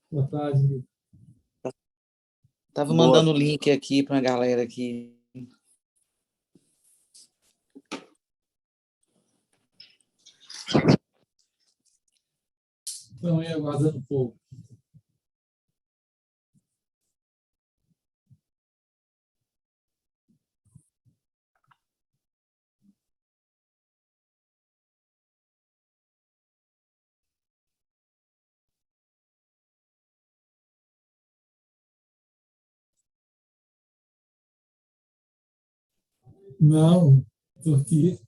Boa tarde, amigo. Tava mandando o link aqui para a galera aqui. Estão aí aguardando um pouco. Não, estou aqui.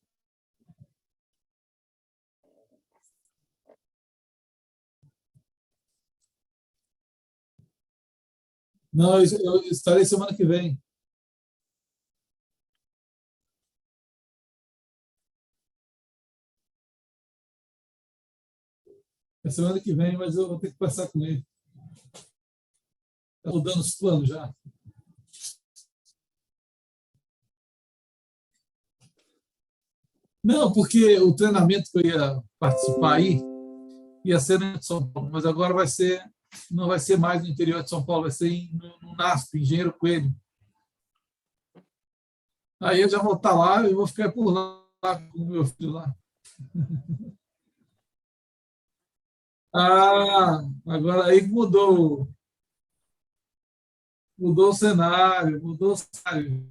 Não, eu estarei semana que vem. É semana que vem, mas eu vou ter que passar com ele. Está mudando os planos já. Não, porque o treinamento que eu ia participar aí ia ser no São Paulo, mas agora não vai ser mais no interior de São Paulo, vai ser no NASP, Engenheiro Coelho. Aí eu já vou estar lá e vou ficar por lá com o meu filho lá. Ah, agora aí mudou o cenário, mudou o cenário.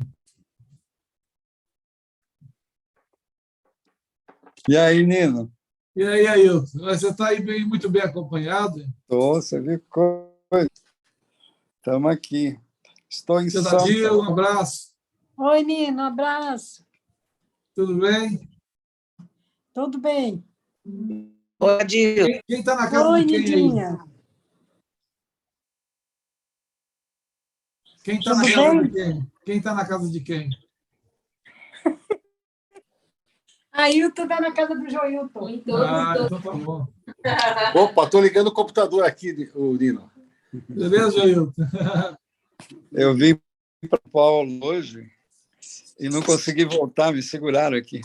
E aí, Nino? E aí, Ailton? Você está aí muito bem acompanhado? Estou, você viu coisa. Estamos aqui. Estou em Seu Dadil, um abraço. Oi, Nino, um abraço. Tudo bem? Tudo bem. Oi, Adil. Quem está na casa Oi, de quem Nidinha. aí? Quem está Tudo na casa bem? de quem? Quem está na casa de quem? Ailton está na casa do Joilton. Então tá bom. Opa, estou ligando o computador aqui, o Nino. Beleza, Joilton? Eu vim para São Paulo hoje e não consegui voltar, me seguraram aqui.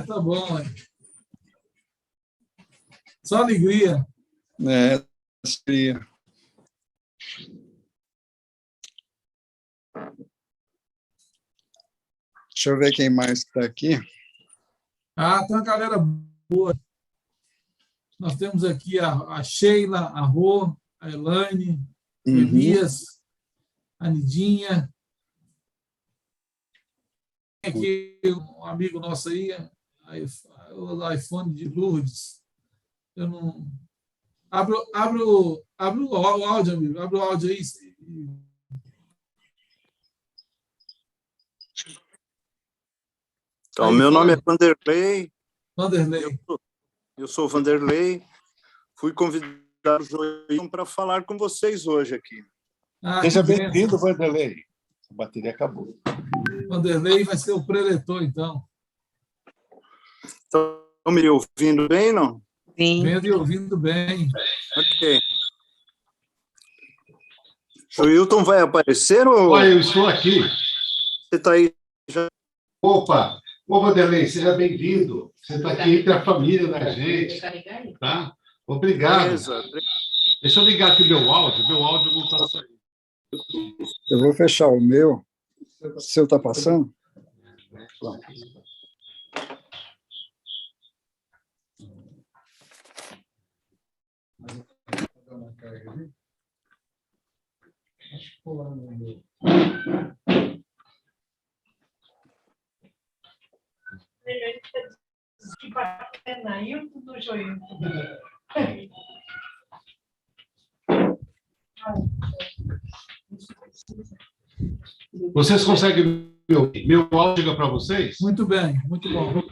Tá bom. Só alegria. Seria. Deixa eu ver quem mais está aqui. Tem uma galera boa. Nós temos aqui a Sheila, a Rô, a Elaine, o Elias, a Nidinha. Tem aqui um amigo nosso aí, o iPhone de Lourdes. Eu não... Abre o áudio, amigo. Abre o áudio aí. Então, meu nome é Vanderlei. Vanderlei. Eu sou Vanderlei. Fui convidado o Joilton para falar com vocês hoje aqui. Seja bem-vindo, Vanderlei. A bateria acabou. Vanderlei vai ser o preletor, então. Estão me ouvindo bem, não? Sim. Vendo e ouvindo bem. Ok. Joilton vai aparecer ou... Olha, eu estou aqui. Você está aí já? Opa! Ô, Vanderlei, seja bem-vindo. Você está aqui entre a família da gente. Tá? Obrigado. Beleza. Deixa eu ligar aqui o meu áudio não está saindo. Eu vou fechar o meu. O seu está passando? Ailton do Joilton. Vocês conseguem me ouvir? Meu áudio chega para vocês? Muito bem, muito bom.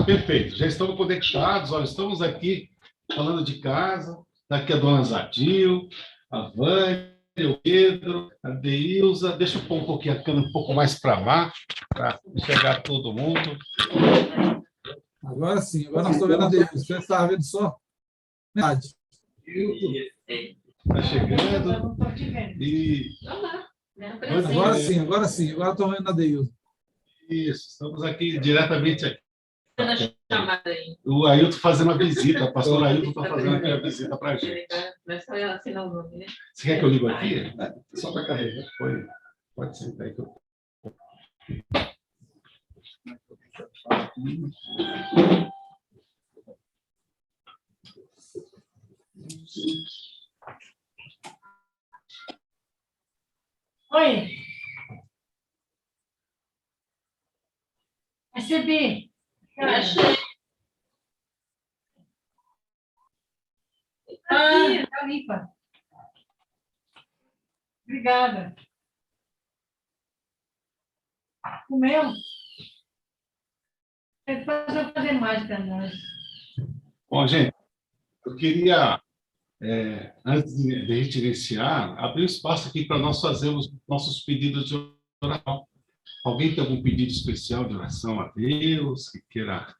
Perfeito. Já estamos conectados. Olha, estamos aqui falando de casa. Daqui a dona Zadil, a Vânia, o Pedro, a Deilza. Deixa eu pôr um pouquinho a câmera um pouco mais para baixo, para enxergar todo mundo. Agora sim, agora nós estamos vendo a Deilza. Você estava vendo só? Verdade. Está chegando. E... Agora sim, agora estamos vendo a Deilza. Isso, estamos aqui diretamente aqui chamada aí. O Ailton fazendo a visita, o pastor Ailton está fazendo aqui a visita para a gente. Vai só assinar o nome, né? Você quer que eu ligo aqui? Só para carregar. Pode sentar aí que eu. Oi. Recebi. Achei. Aqui, tá limpa. Obrigada. Comeu? Depois eu vou fazer mais para nós. Bom, gente, eu queria, antes de a gente iniciar, abrir um espaço aqui para nós fazermos nossos pedidos de oração. Alguém tem algum pedido especial de oração a Deus, que queira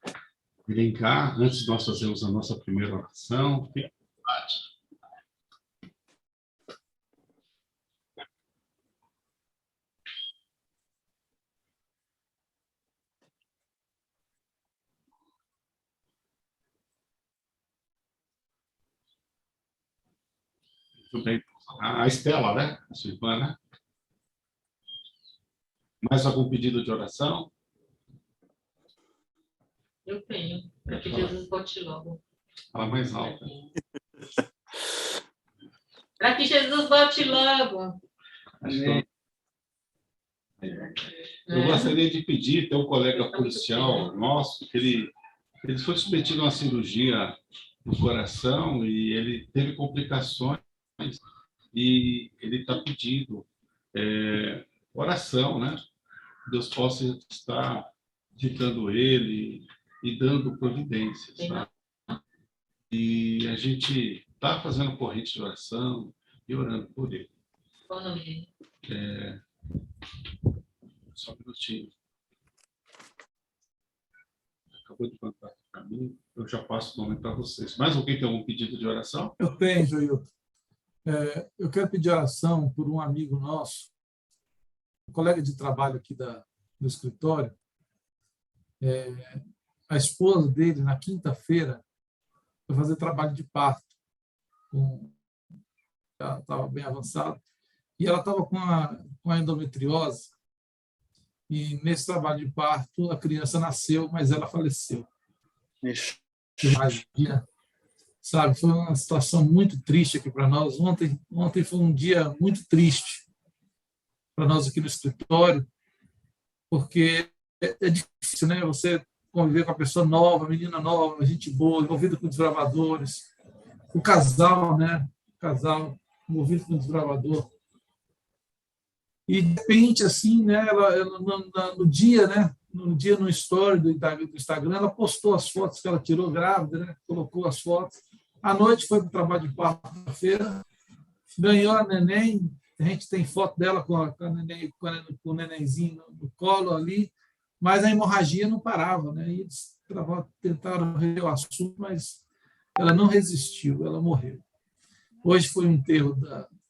elencar, antes de nós fazermos a nossa primeira oração? Fique à vontade. Muito bem. A Estela, né? A sua irmã, né? Mais algum pedido de oração? Eu tenho. Para que Jesus volte logo. Fala mais alto. Para que Jesus volte logo. Eu gostaria de pedir, tem um colega policial nosso, que ele foi submetido a uma cirurgia no coração e ele teve complicações e ele está pedindo oração, né? Deus possa estar visitando ele e dando providências, tá? E a gente está fazendo corrente de oração e orando por ele. Qual o nome dele? Só um minutinho. Acabou de mandar para mim, eu já passo o nome para vocês. Mais alguém tem algum pedido de oração? Eu tenho, Joilton. Eu quero pedir oração por um amigo nosso, um colega de trabalho aqui do escritório. A esposa dele, na quinta-feira, foi fazer trabalho de parto. Ela estava bem avançada. E ela estava com a endometriose. E, nesse trabalho de parto, a criança nasceu, mas ela faleceu. Imagina. Sabe, foi uma situação muito triste aqui para nós. Ontem foi um dia muito triste para nós aqui no escritório, porque é difícil, né? Você conviver com a pessoa nova, menina nova, gente boa, envolvida com desbravadores, o casal, né? O casal envolvido com desbravador. E, de repente, assim, né? Ela no dia, né? No story do Instagram, ela postou as fotos que ela tirou grávida, né? Colocou as fotos. À noite foi para o trabalho de parto na feira, ganhou a neném. A gente tem foto dela com o nenenzinho no colo ali, mas a hemorragia não parava, né? E eles tentaram rever o assunto, mas ela não resistiu, ela morreu. Hoje foi o enterro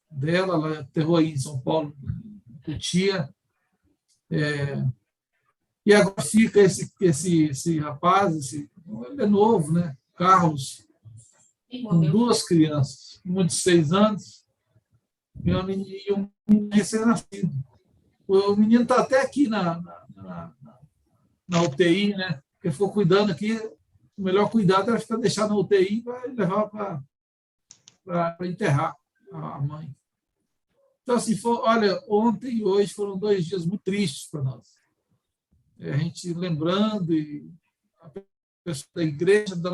dela, ela enterrou aí em São Paulo, Cotia. E agora fica esse rapaz, ele é novo, né? Carlos, com duas crianças, uma de 6 anos e um menino recém-nascido. O menino está até aqui na UTI, né? Porque ficou cuidando aqui. O melhor cuidado era ficar deixar na UTI e vai levar para enterrar a mãe. Então, assim, olha, ontem e hoje foram 2 dias muito tristes para nós. A gente lembrando e a pessoa da igreja, do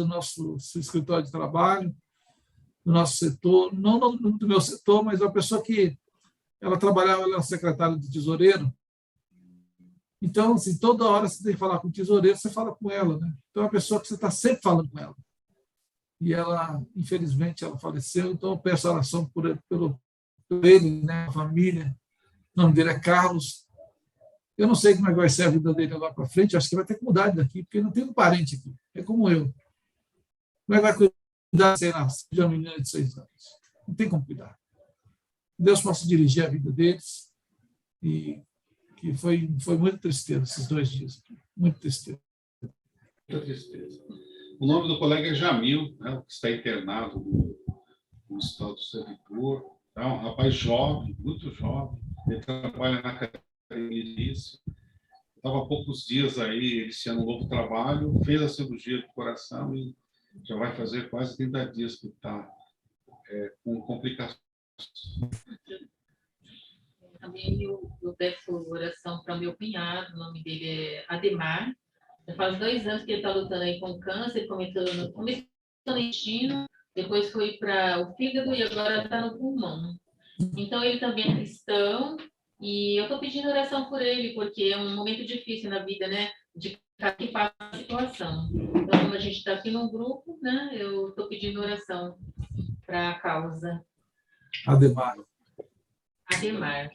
nosso escritório de trabalho, do nosso setor, não do meu setor, mas uma pessoa que ela trabalhava, ela era secretária de tesoureiro. Então, assim, toda hora você tem que falar com o tesoureiro, você fala com ela, né? Então, é uma pessoa que você está sempre falando com ela. E ela, infelizmente, ela faleceu, então eu peço oração por ele, né? A família. O nome dele é Carlos. Eu não sei como é que vai ser a vida dele lá para frente, acho que vai ter que mudar daqui, porque não tem um parente aqui, é como eu. Como é que vai cuidar de uma menina de 6 anos? Não tem como cuidar. Deus possa dirigir a vida deles, e que foi muita tristeza esses 2 dias, muita tristeza. tristeza. O nome do colega é Jamil, né, que está internado no Hospital do Servidor. É um rapaz jovem, muito jovem. Ele trabalha na academia de isso. Estava há poucos dias aí, iniciando um novo trabalho, fez a cirurgia do coração e já vai fazer quase 30 dias que está com complicações. Também eu peço oração para o meu cunhado, o nome dele é Ademar. Já faz 2 anos que ele está lutando aí com câncer, começou no intestino, depois foi para o fígado e agora está no pulmão. Então, ele também é cristão e eu estou pedindo oração por ele, porque é um momento difícil na vida, né? De que passa a situação. Então, como a gente está aqui num grupo, né? Eu estou pedindo oração para a causa. Ademar. Ademar.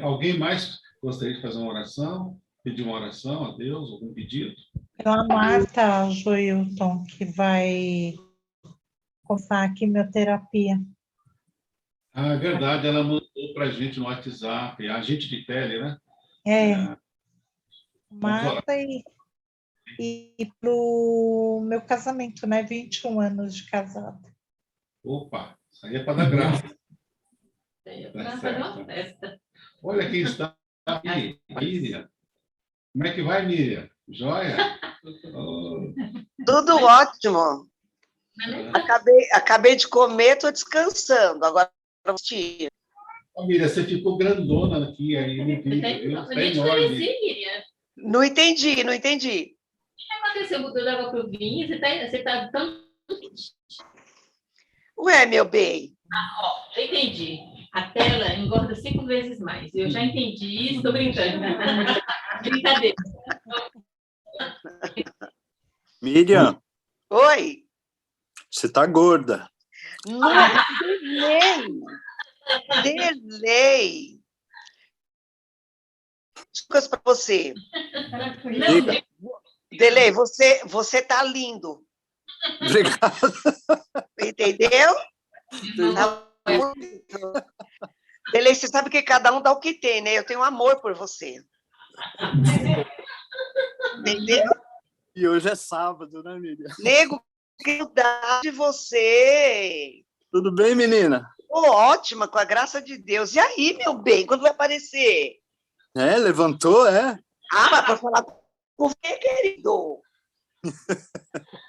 Alguém mais gostaria de fazer uma oração? Pedir uma oração a Deus, algum pedido? É a Marta Joilton, que vai começar a quimioterapia. Ah, é verdade, ela mandou para a gente no WhatsApp, a gente de pele, né? Marta e pro meu casamento, né? 21 anos de casado. Opa, isso aí é para dar graça. É para fazer uma festa. Olha quem está aqui, Miriam. Como é que vai, Miriam? Joia? Oh. Tudo ótimo. Acabei de comer, estou descansando. Agora assistir. Miriam, você ficou grandona aqui aí no vídeo, viu? Está enorme. Miriam. Não entendi. O que aconteceu? Mudou da água para o vinho? Você tá tão... Ué, meu bem. Já entendi. A tela engorda 5 vezes mais. Eu já entendi isso, estou brincando. Brincadeira. Miriam, Oi. você está gorda. Não, delay. Dicas para você. Delay, você tá lindo. Obrigado. Entendeu? Tá muito. Delay, você sabe que cada um dá o que tem, né? Eu tenho amor por você. Entendeu? E hoje é sábado, né, Miriam? Nego, que saudade de você. Tudo bem, menina? Ótima, com a graça de Deus. E aí, meu bem, quando vai aparecer? Levantou, é? Ah, mas para falar com você, querido.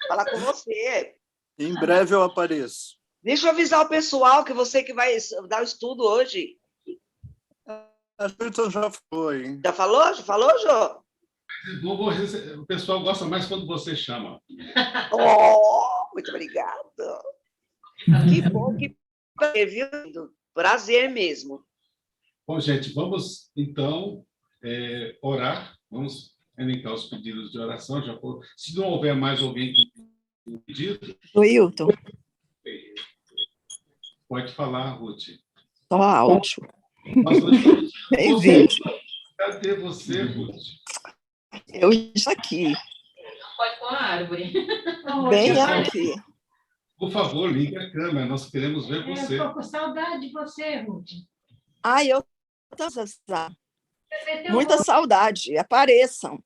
Falar com você. Em breve eu apareço. Deixa eu avisar o pessoal que você que vai dar o estudo hoje. A Ayrton já foi, hein? Já falou? Já falou, Jô? O pessoal gosta mais quando você chama. Muito obrigada. Que bom que viu? Prazer mesmo. Bom, gente, vamos, então, orar. Vamos elencar os pedidos de oração. Se não houver mais alguém com pedido... Joilton. Pode falar, Ruth. Só áudio. Bem-vindo. Cadê você, Ruth? Eu estou aqui. Pode pôr a árvore. Bem aqui. Por favor, ligue a câmera. Nós queremos ver você. Eu estou com saudade de você, Ruth. Eu muita saudade. Apareçam.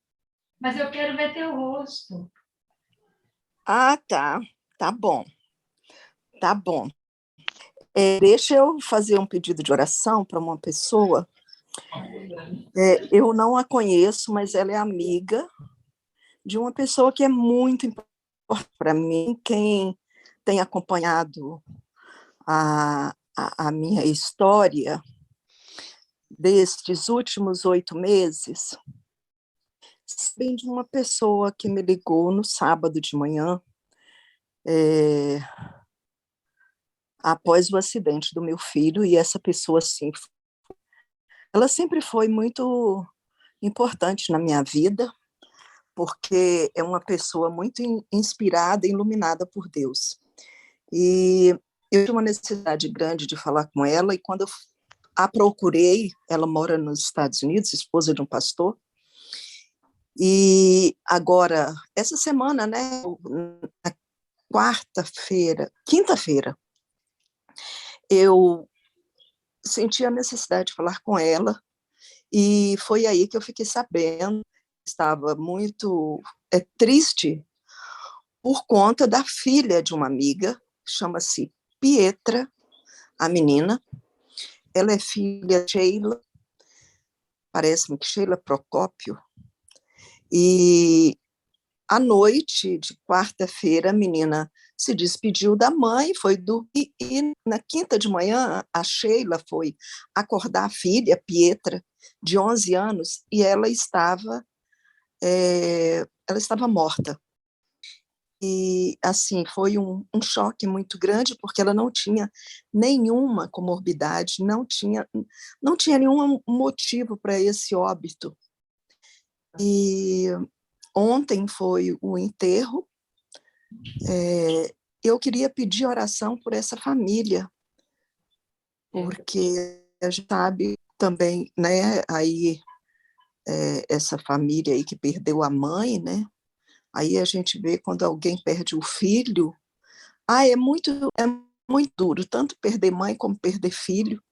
Mas eu quero ver teu rosto. Ah, tá. Tá bom. Tá bom. Deixa eu fazer um pedido de oração para uma pessoa. Eu não a conheço, mas ela é amiga de uma pessoa que é muito importante para mim. Quem tem acompanhado a minha história destes últimos 8 meses, sabem de uma pessoa que me ligou no sábado de manhã, após o acidente do meu filho, e essa pessoa, sim, ela sempre foi muito importante na minha vida, porque é uma pessoa muito inspirada e iluminada por Deus. E eu tive uma necessidade grande de falar com ela, e quando eu a procurei, ela mora nos Estados Unidos, esposa de um pastor, e agora, essa semana, né, na quinta-feira, eu senti a necessidade de falar com ela, E foi aí que eu fiquei sabendo, estava muito triste por conta da filha de uma amiga, chama-se Pietra, a menina. Ela é filha de Sheila, parece-me que Sheila Procópio. E à noite de quarta-feira, a menina se despediu da mãe, foi dormir, e na quinta de manhã, a Sheila foi acordar a filha, Pietra, de 11 anos, e ela estava morta. E, assim, foi um choque muito grande, porque ela não tinha nenhuma comorbidade, não tinha nenhum motivo para esse óbito. E ontem foi o enterro. Eu queria pedir oração por essa família, porque a gente sabe também, né, aí, essa família aí que perdeu a mãe, né? Aí a gente vê quando alguém perde o filho, é muito duro, tanto perder mãe como perder filho.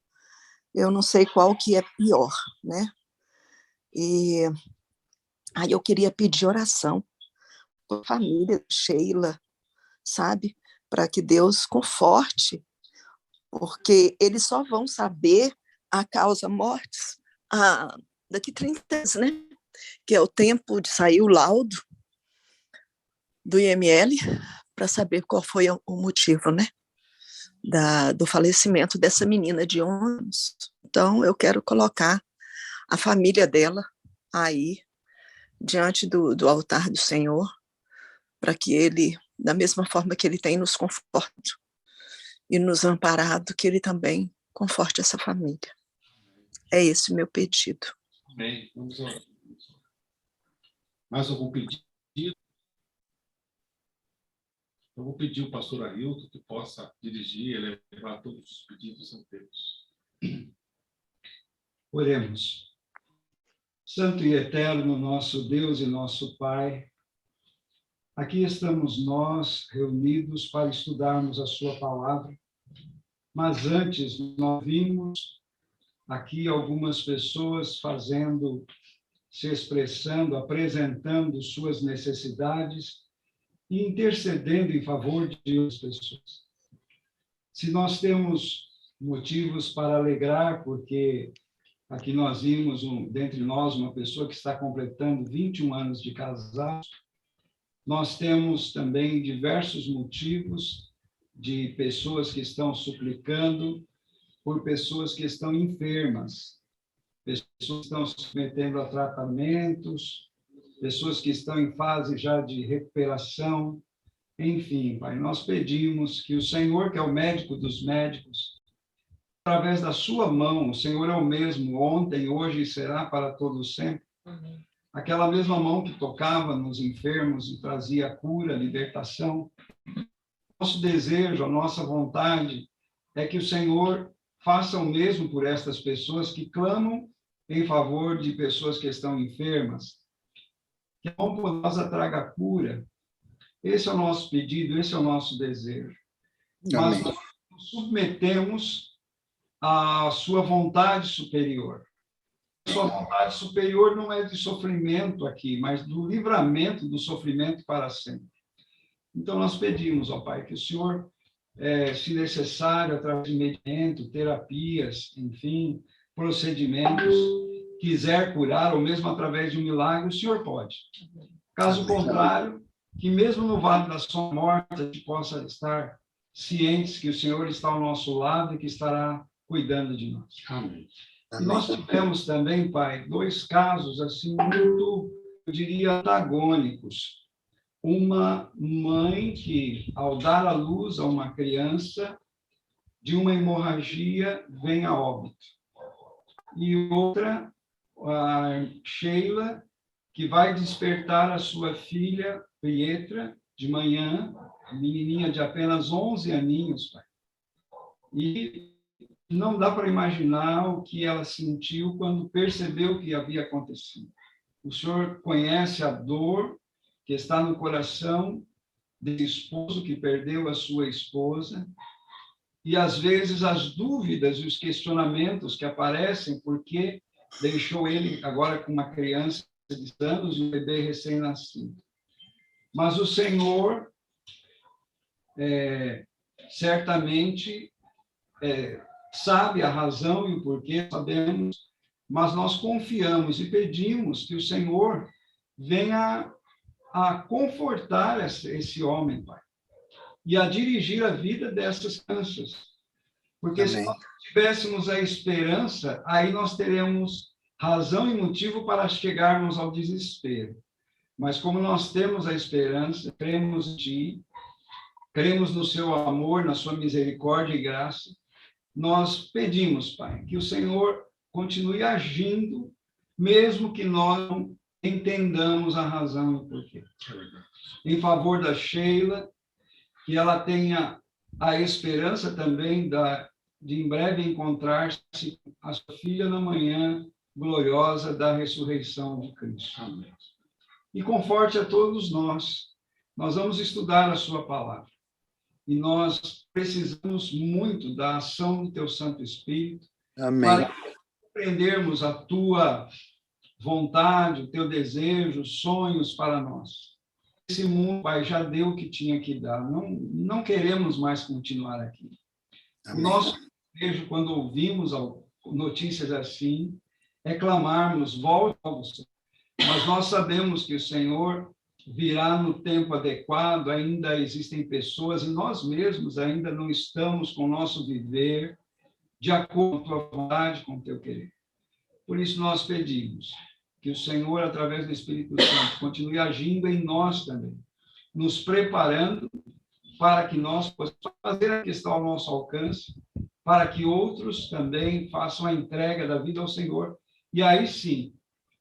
Eu não sei qual que é pior, né? E aí eu queria pedir oração para a família Sheila, sabe? Para que Deus conforte, porque eles só vão saber a causa mortis daqui 30 anos, né? Que é o tempo de sair o laudo do IML, para saber qual foi o motivo, né, do falecimento dessa menina de 11 anos. Então, eu quero colocar a família dela aí, diante do altar do Senhor, para que Ele, da mesma forma que Ele tem nos confortado e nos amparado, que Ele também conforte essa família. É esse o meu pedido. Bem, vamos orar. Mais algum pedido? Eu vou pedir ao pastor Ailton que possa dirigir e levar todos os pedidos anteriores. Oremos. Santo e eterno nosso Deus e nosso Pai, aqui estamos nós reunidos para estudarmos a sua palavra, mas antes nós vimos aqui algumas pessoas se expressando, apresentando suas necessidades e intercedendo em favor de outras pessoas. Se nós temos motivos para alegrar, porque aqui nós vimos dentre nós uma pessoa que está completando 21 anos de casado, nós temos também diversos motivos de pessoas que estão suplicando por pessoas que estão enfermas, pessoas que estão se submetendo a tratamentos, pessoas que estão em fase já de recuperação. Enfim, Pai, nós pedimos que o Senhor, que é o médico dos médicos, através da sua mão, o Senhor é o mesmo ontem, hoje e será para todos sempre. Amém. Aquela mesma mão que tocava nos enfermos e trazia cura, libertação. Nosso desejo, a nossa vontade é que o Senhor faça o mesmo por estas pessoas que clamam em favor de pessoas que estão enfermas. Que a mão poderosa traga cura. Esse é o nosso pedido, esse é o nosso desejo. Mas nós nos submetemos à sua vontade superior. Sua vontade superior não é de sofrimento aqui, mas do livramento do sofrimento para sempre. Então, nós pedimos, ó Pai, que o Senhor, se necessário, através de medicamento, terapias, enfim, procedimentos, quiser curar, ou mesmo através de um milagre, o Senhor pode. Caso contrário, que mesmo no vale da sua morte, a gente possa estar cientes que o Senhor está ao nosso lado e que estará cuidando de nós. Amém. E nós tivemos também, Pai, 2 casos, assim, muito, eu diria, antagônicos. Uma mãe que, ao dar à luz a uma criança, de uma hemorragia, vem a óbito. E outra, a Sheila, que vai despertar a sua filha, Pietra, de manhã, menininha de apenas 11 aninhos, Pai. E não dá para imaginar o que ela sentiu quando percebeu o que havia acontecido. O Senhor conhece a dor que está no coração desse esposo que perdeu a sua esposa, e às vezes as dúvidas e os questionamentos que aparecem, porque deixou ele agora com uma criança de anos e um bebê recém-nascido. Mas o Senhor certamente sabe a razão e o porquê, sabemos, mas nós confiamos e pedimos que o Senhor venha a confortar esse homem, Pai, e a dirigir a vida dessas crianças. Porque se nós tivéssemos a esperança, aí nós teremos razão e motivo para chegarmos ao desespero. Mas como nós temos a esperança, cremos em Ti, cremos no Seu amor, na Sua misericórdia e graça, nós pedimos, Pai, que o Senhor continue agindo, mesmo que nós não entendamos a razão e o porquê. Em favor da Sheila, que ela tenha a esperança também de em breve encontrar-se a sua filha na manhã gloriosa da ressurreição de Cristo. Amém. E conforte a todos nós. Nós vamos estudar a sua palavra. E nós precisamos muito da ação do teu Santo Espírito. Amém. Para compreendermos a tua vontade, o teu desejo, sonhos para nós. Esse mundo, Pai, já deu o que tinha que dar. Não queremos mais continuar aqui. Amém. O nosso desejo, quando ouvimos notícias assim, é clamarmos, volte ao Senhor. Mas nós sabemos que o Senhor virá no tempo adequado, ainda existem pessoas, e nós mesmos ainda não estamos com o nosso viver de acordo com a tua vontade, com o teu querer. Por isso nós pedimos que o Senhor, através do Espírito Santo, continue agindo em nós também, nos preparando para que nós possamos fazer a que está ao nosso alcance, para que outros também façam a entrega da vida ao Senhor. E aí sim,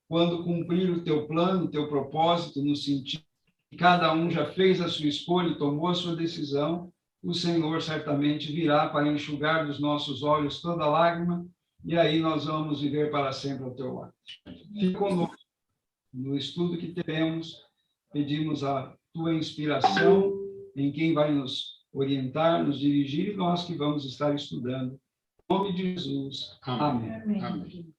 quando cumprir o teu plano, o teu propósito, no sentido que cada um já fez a sua escolha e tomou a sua decisão, o Senhor certamente virá para enxugar dos nossos olhos toda lágrima, e aí nós vamos viver para sempre ao teu lado. Fique conosco no estudo que temos, pedimos a tua inspiração em quem vai nos orientar, nos dirigir, e nós que vamos estar estudando. Em nome de Jesus. Amém. Amém.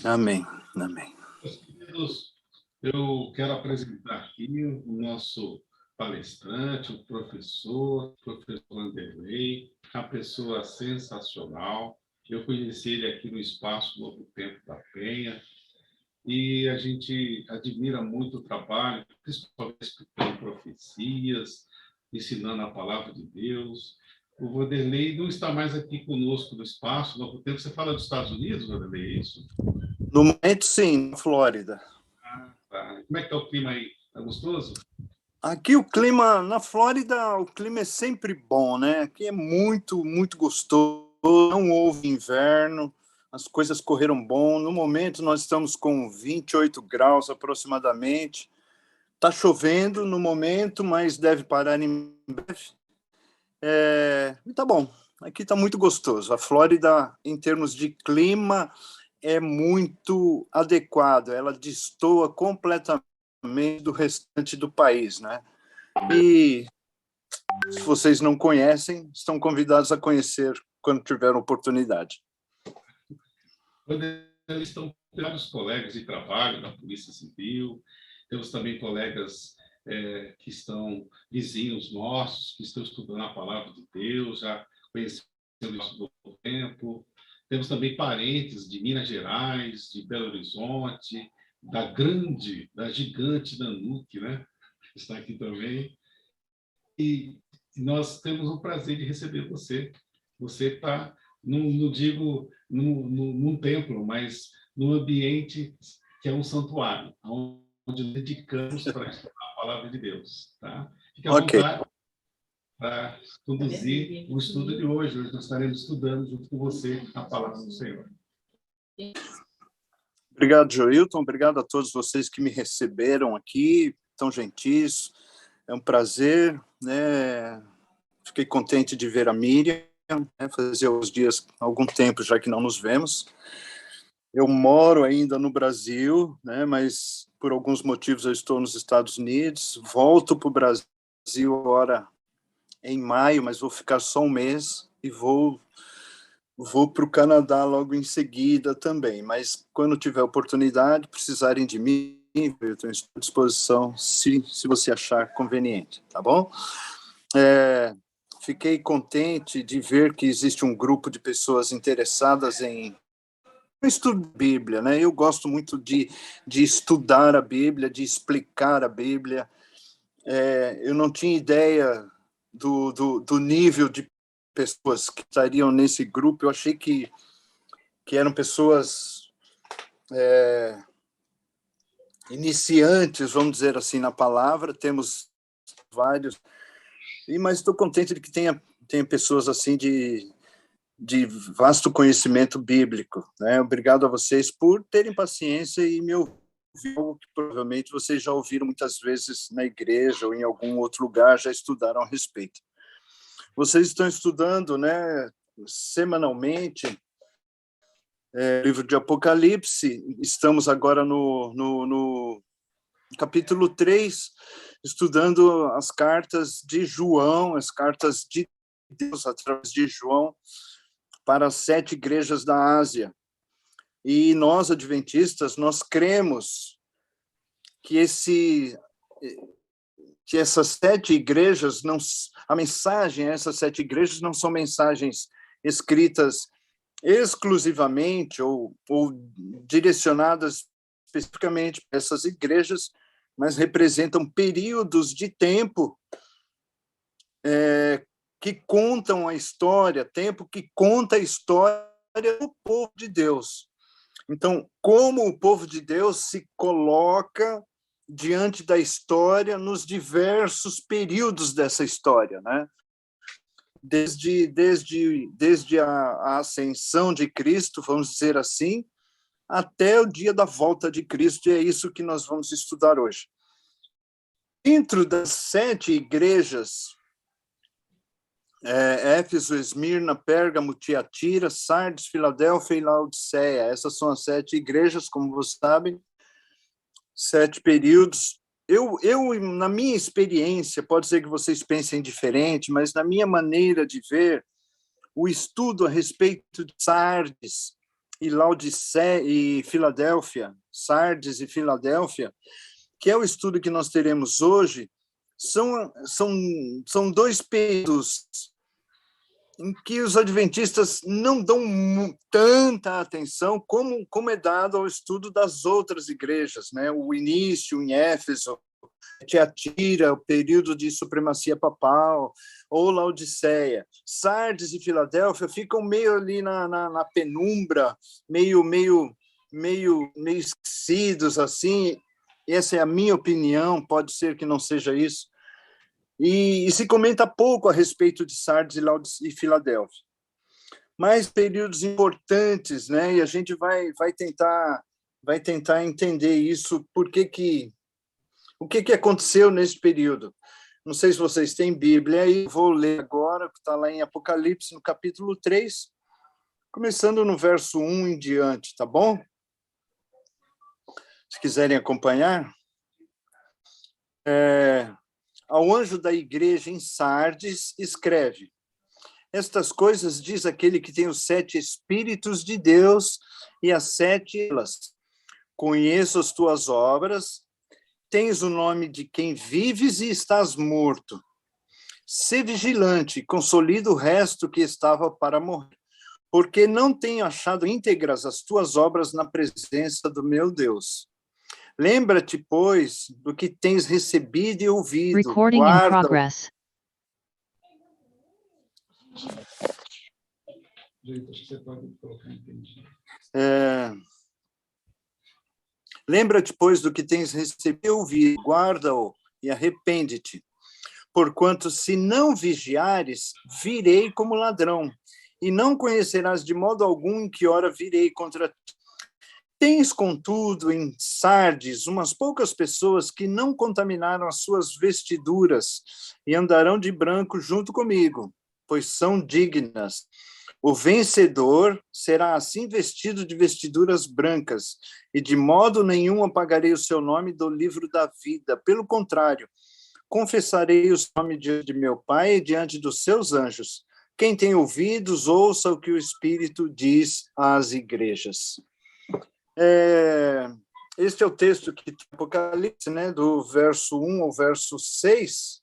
Amém. Amém. Meus queridos, eu quero apresentar aqui o nosso palestrante, o professor Vanderlei, uma pessoa sensacional. Eu conheci ele aqui no Espaço Novo Tempo da Penha, e a gente admira muito o trabalho, principalmente explicando profecias, ensinando a palavra de Deus. O Vanderlei não está mais aqui conosco no Espaço Novo Tempo. Você fala dos Estados Unidos, Vanderlei, é isso? No momento, sim, na Flórida. Ah, tá. Como é que está o clima aí? Está gostoso? Aqui o clima, na Flórida, o clima é sempre bom, né? Aqui é muito, muito gostoso. Não houve inverno, as coisas correram bom. No momento, nós estamos com 28 graus aproximadamente. Está chovendo no momento, mas deve parar em breve. E tá bom. Aqui está muito gostoso. A Flórida, em termos de clima, é muito adequado. Ela destoa completamente do restante do país, né? E se vocês não conhecem, estão convidados a conhecer quando tiver oportunidade. Estão vários colegas de trabalho da Polícia Civil, temos também colegas que estão vizinhos nossos, que estão estudando a palavra de Deus, já conhecendo o nosso tempo. Temos também parentes de Minas Gerais, de Belo Horizonte, da gigante Nanuque, né? Que está aqui também. E nós temos o prazer de receber você. Você está, não digo num templo, mas num ambiente que é um santuário, onde dedicamos para estudar a palavra de Deus. Tá? Fique à vontade para conduzir o estudo de hoje. Hoje nós estaremos estudando junto com você a palavra do Senhor. Obrigado, Joilton. Obrigado a todos vocês que me receberam aqui, tão gentis. É um prazer, né? Fiquei contente de ver a Miriam, né? Fazia algum tempo já que não nos vemos. Eu moro ainda no Brasil, né? Mas por alguns motivos eu estou nos Estados Unidos. Volto para o Brasil agora em maio, mas vou ficar só um mês e vou vou para o Canadá logo em seguida também, mas quando tiver oportunidade, precisarem de mim, eu estou à disposição, se você achar conveniente, tá bom? Fiquei contente de ver que existe um grupo de pessoas interessadas em estudo de Bíblia, né? Eu gosto muito de estudar a Bíblia, de explicar a Bíblia. Eu não tinha ideia do nível de pessoas que estariam nesse grupo. Eu achei que eram pessoas iniciantes, vamos dizer assim, na palavra. Temos vários, mas estou contente de que tenha pessoas assim de vasto conhecimento bíblico, né? Obrigado a vocês por terem paciência e me ouvir, algo que provavelmente vocês já ouviram muitas vezes na igreja ou em algum outro lugar, já estudaram a respeito. Vocês estão estudando, né, semanalmente, o livro de Apocalipse. Estamos agora no capítulo 3, estudando as cartas de João, as cartas de Deus através de João, para as 7 igrejas da Ásia. E nós, adventistas, nós cremos que essas 7 igrejas, a mensagem a essas 7 igrejas não são mensagens escritas exclusivamente ou direcionadas especificamente para essas igrejas, mas representam períodos de tempo que contam a história, tempo que conta a história do povo de Deus. Então, como o povo de Deus se coloca diante da história nos diversos períodos dessa história, né? Desde a ascensão de Cristo, vamos dizer assim, até o dia da volta de Cristo, e é isso que nós vamos estudar hoje. Dentro das 7 igrejas, Éfeso, Esmirna, Pérgamo, Tiatira, Sardes, Filadélfia e Laodiceia. Essas são as 7 igrejas, como vocês sabem, 7 períodos. Eu, na minha experiência, pode ser que vocês pensem diferente, mas na minha maneira de ver, o estudo a respeito de Sardes e Laodiceia e Filadélfia, Sardes e Filadélfia, que é o estudo que nós teremos hoje, são 2 períodos em que os adventistas não dão tanta atenção como é dado ao estudo das outras igrejas, né? O início em Éfeso, Tiatira, o período de supremacia papal, ou Laodiceia. Sardes e Filadélfia ficam meio ali na penumbra, meio esquecidos, assim. Essa é a minha opinião, pode ser que não seja isso. E se comenta pouco a respeito de Sardes e Filadélfia. Mas períodos importantes, né? E a gente vai tentar entender isso, o que aconteceu nesse período. Não sei se vocês têm Bíblia aí, vou ler agora, que está lá em Apocalipse, no capítulo 3, começando no verso 1 em diante, tá bom? Se quiserem acompanhar. Ao anjo da igreja em Sardes, escreve: estas coisas diz aquele que tem os 7 Espíritos de Deus e as 7 estrelas. Conheço as tuas obras, tens o nome de quem vives e estás morto. Sê vigilante, consolida o resto que estava para morrer, porque não tenho achado íntegras as tuas obras na presença do meu Deus. Lembra-te, pois, do que tens recebido e ouvido. Recording in progress. Lembra-te, pois, do que tens recebido e ouvido, guarda-o e arrepende-te. Porquanto, se não vigiares, virei como ladrão, e não conhecerás de modo algum em que hora virei contra ti. Tens, contudo, em Sardes, umas poucas pessoas que não contaminaram as suas vestiduras e andarão de branco junto comigo, pois são dignas. O vencedor será assim vestido de vestiduras brancas, e de modo nenhum apagarei o seu nome do livro da vida. Pelo contrário, confessarei o nome diante de meu Pai e diante dos seus anjos. Quem tem ouvidos, ouça o que o Espírito diz às igrejas. Este é o texto que tem Apocalipse, né, do verso 1 ao verso 6.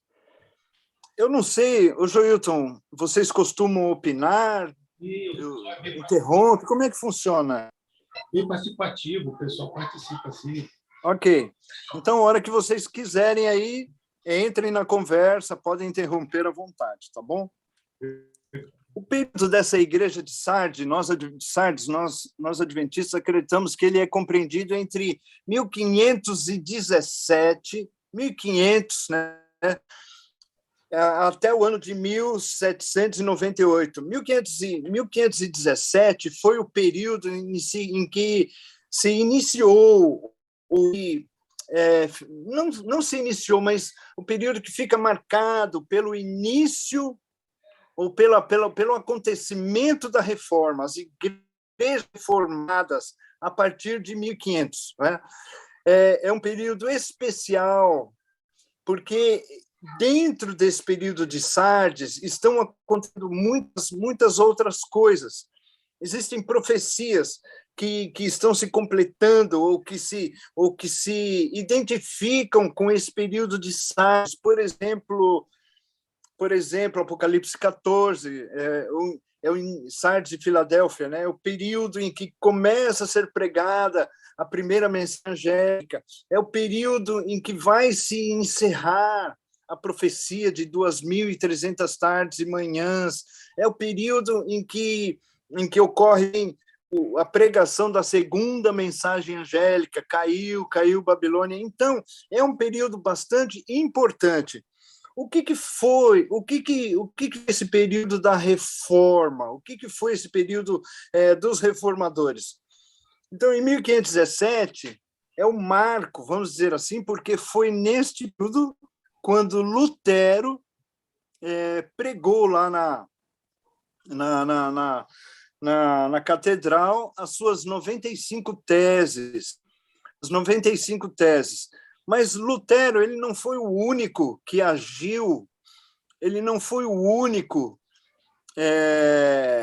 Eu não sei, Joilton, vocês costumam opinar? Interrompe? Como é que funciona? Bem participativo, o pessoal participa assim. Ok. Então, a hora que vocês quiserem aí, entrem na conversa, podem interromper à vontade, tá bom? O período dessa igreja de Sardes, nós adventistas acreditamos que ele é compreendido entre 1517, 1500, né, até o ano de 1798. 1517 foi o período em que se iniciou, não se iniciou, mas o período que fica marcado pelo início ou pelo acontecimento da reforma, as igrejas reformadas a partir de 1500. Né? É um período especial, porque dentro desse período de Sardes estão acontecendo muitas outras coisas. Existem profecias que estão se completando ou que se identificam com esse período de Sardes. Por exemplo, Apocalipse 14, o Sardes de Filadélfia, né? O período em que começa a ser pregada a primeira mensagem angélica, é o período em que vai se encerrar a profecia de 2.300 tardes e manhãs, é o período em que ocorre a pregação da segunda mensagem angélica, caiu Babilônia. Então, é um período bastante importante. O que foi esse período da reforma? O que foi esse período dos reformadores? Então, em 1517, é o marco, vamos dizer assim, porque foi neste período quando Lutero pregou lá na catedral as suas 95 teses. As 95 teses. Mas Lutero, ele não foi o único que agiu, ele não foi o único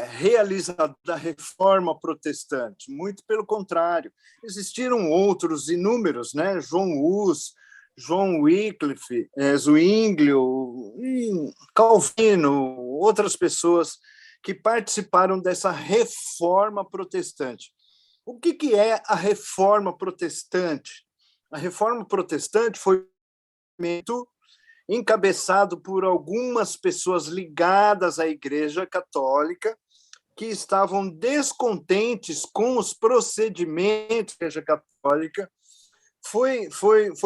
realizador da reforma protestante, muito pelo contrário. Existiram outros inúmeros, né? João Hus, John Wycliffe, Zwinglio, Calvino, outras pessoas que participaram dessa reforma protestante. O que é a reforma protestante? A reforma protestante foi um movimento encabeçado por algumas pessoas ligadas à Igreja Católica que estavam descontentes com os procedimentos da Igreja Católica. Foi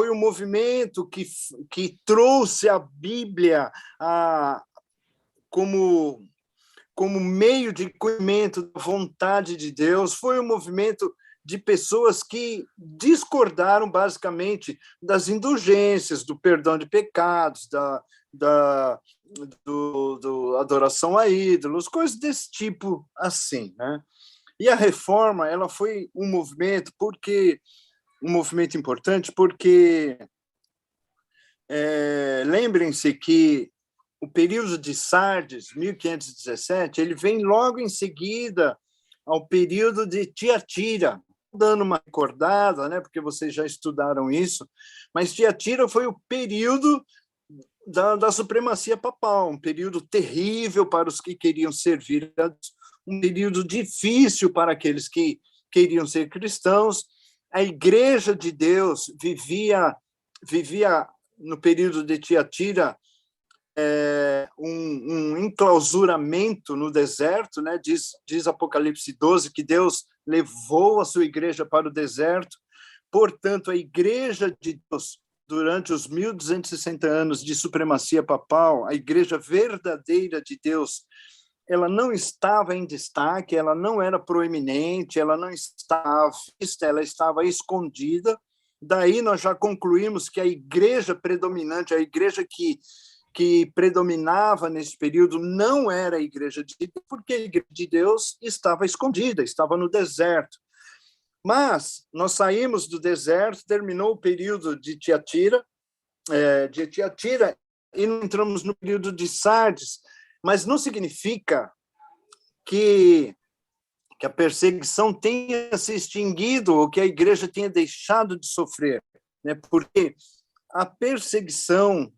um movimento que trouxe a Bíblia como meio de conhecimento da vontade de Deus. Foi um movimento de pessoas que discordaram basicamente das indulgências, do perdão de pecados, do adoração a ídolos, coisas desse tipo assim, né? E a reforma, ela foi um movimento importante porque lembrem-se que o período de Sardes, 1517, ele vem logo em seguida ao período de Tiatira. Dando uma recordada, né, porque vocês já estudaram isso, mas Tiatira foi o período da supremacia papal, um período terrível para os que queriam servir a Deus, um período difícil para aqueles que queriam ser cristãos. A Igreja de Deus vivia no período de Tiatira um enclausuramento no deserto, né? Diz Apocalipse 12 que Deus levou a sua igreja para o deserto. Portanto, a Igreja de Deus, durante os 1.260 anos de supremacia papal, a Igreja verdadeira de Deus, ela não estava em destaque, ela não era proeminente, ela não estava vista, ela estava escondida. Daí nós já concluímos que a igreja predominante, a igreja que predominava nesse período não era a Igreja de Deus, porque a Igreja de Deus estava escondida, estava no deserto. Mas nós saímos do deserto, terminou o período de Tiatira, e entramos no período de Sardes, mas não significa que a perseguição tenha se extinguido ou que a igreja tenha deixado de sofrer, né? Porque a perseguição,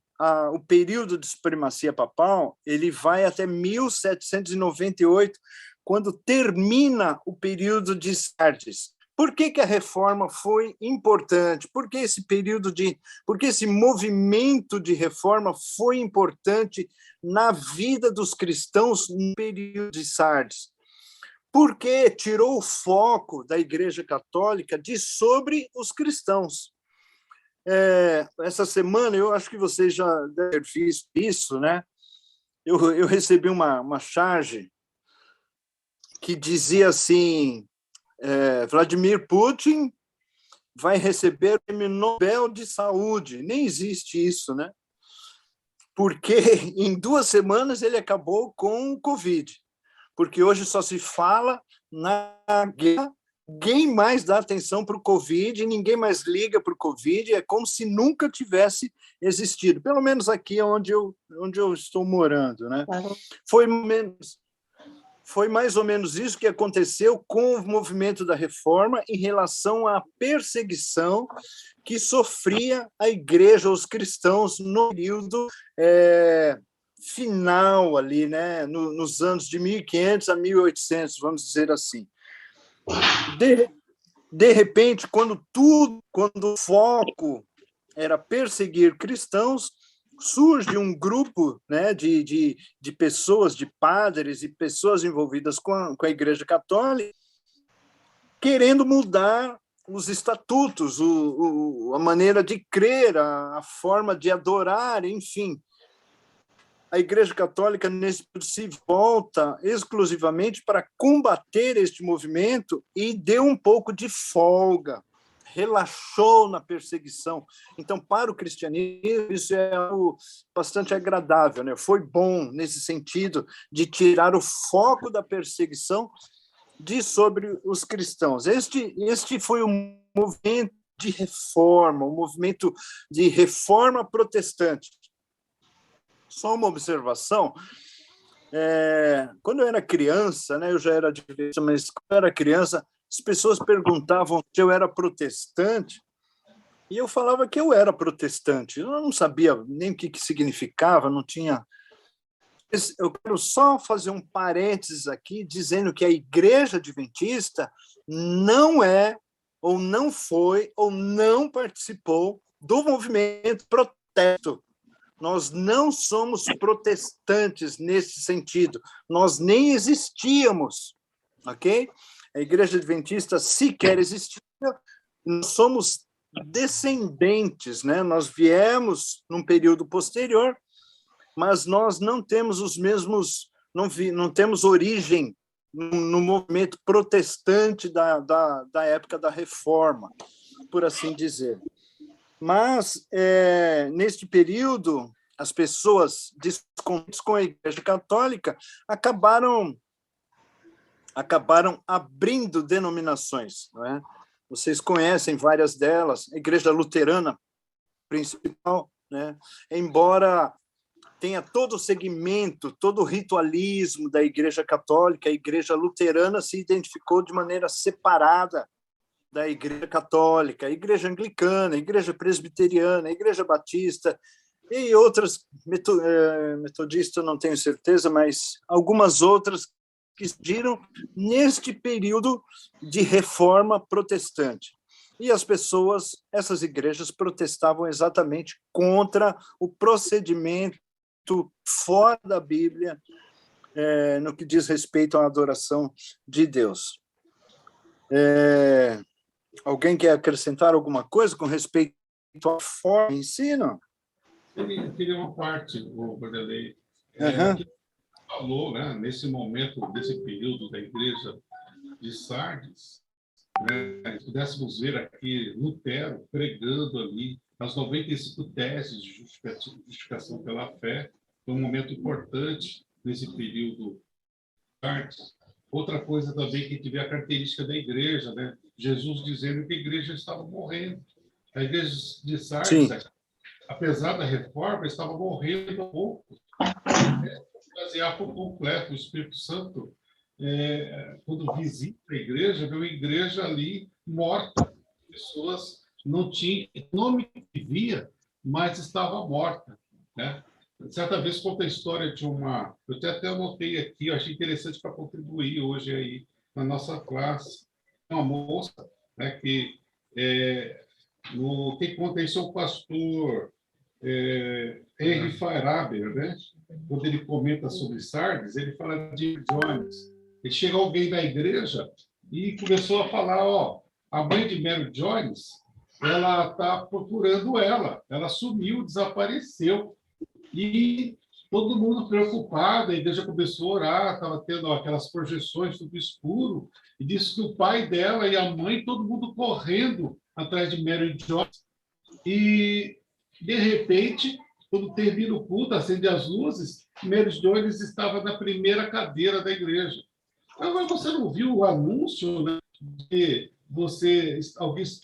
o período de supremacia papal, ele vai até 1798, quando termina o período de Sardes. Por que a reforma foi importante? Por que esse movimento de reforma foi importante na vida dos cristãos no período de Sardes? Porque tirou o foco da Igreja Católica de sobre os cristãos. Essa semana, eu acho que vocês já devem ter visto isso, né? Eu recebi uma charge que dizia assim: Vladimir Putin vai receber o Prêmio Nobel de Saúde. Nem existe isso, né? Porque em 2 semanas ele acabou com o Covid. Porque hoje só se fala na guerra, ninguém mais dá atenção para o Covid, ninguém mais liga para o Covid, é como se nunca tivesse existido, pelo menos aqui onde eu estou morando, né? Foi mais ou menos isso que aconteceu com o movimento da reforma em relação à perseguição que sofria a igreja, os cristãos, no período final ali, né? Nos anos de 1500 a 1800, vamos dizer assim. De repente, quando o foco era perseguir cristãos, surge um grupo, né, de pessoas, de padres e pessoas envolvidas com a Igreja Católica, querendo mudar os estatutos, a maneira de crer, a forma de adorar, enfim. A Igreja Católica, nesse período, se volta exclusivamente para combater este movimento e deu um pouco de folga, relaxou na perseguição. Então, para o cristianismo, isso é algo bastante agradável, né? Foi bom nesse sentido de tirar o foco da perseguição sobre os cristãos. Este foi um movimento de reforma, um movimento de reforma protestante. Só uma observação, quando eu era criança, né, eu já era adventista, mas quando eu era criança, as pessoas perguntavam se eu era protestante, e eu falava que eu era protestante. Eu não sabia nem o que significava, não tinha... Eu quero só fazer um parênteses aqui, dizendo que a Igreja Adventista não é, ou não foi, ou não participou do movimento protesto. Nós não somos protestantes nesse sentido. Nós nem existíamos, ok? A Igreja Adventista sequer existia. Nós somos descendentes, né? Nós viemos num período posterior, mas nós não temos os mesmos, não temos origem no movimento protestante da época da Reforma, por assim dizer. Mas, neste período, as pessoas descontentes com a Igreja Católica acabaram abrindo denominações, não é? Vocês conhecem várias delas, a Igreja Luterana principal, né? Embora tenha todo o segmento, todo o ritualismo da Igreja Católica, a Igreja Luterana se identificou de maneira separada da Igreja Católica, a Igreja Anglicana, a Igreja Presbiteriana, a Igreja Batista e outras, metodista não tenho certeza, mas algumas outras que surgiram neste período de reforma protestante. E as pessoas, essas igrejas, protestavam exatamente contra o procedimento fora da Bíblia, no que diz respeito à adoração de Deus. Alguém quer acrescentar alguma coisa com respeito à forma em si, não? Eu queria uma parte, o Vanderlei. Falou, né, nesse momento, nesse período da Igreja de Sardes, né, pudéssemos ver aqui Lutero pregando ali as 95 teses de justificação pela fé, foi um momento importante nesse período de Sardes. Outra coisa também que a gente vê a característica da igreja, né? Jesus dizendo que a igreja estava morrendo. A igreja de Sardes, apesar da reforma, estava morrendo a pouco. basear por completo. O Espírito Santo, quando visita a igreja, vê uma igreja ali morta. Pessoas não tinham nome que via, mas estava morta, né? Certa vez conta a história de uma... Eu até anotei aqui, eu achei interessante para contribuir hoje aí na nossa classe. Uma moça, né, que... quem conta isso é o pastor Henry Feyerabend, né? Quando ele comenta sobre Sardes, ele fala de Jones. Ele chega alguém da igreja e começou a falar, a mãe de Mary Jones, ela está procurando ela sumiu, desapareceu. E todo mundo preocupado, a igreja começou a orar, estava tendo aquelas projeções tudo escuro, e disse que o pai dela e a mãe, todo mundo correndo atrás de Mary Jones. E, de repente, quando termina o culto, acende as luzes, Mary Jones estava na primeira cadeira da igreja. Agora, você não viu o anúncio, né, de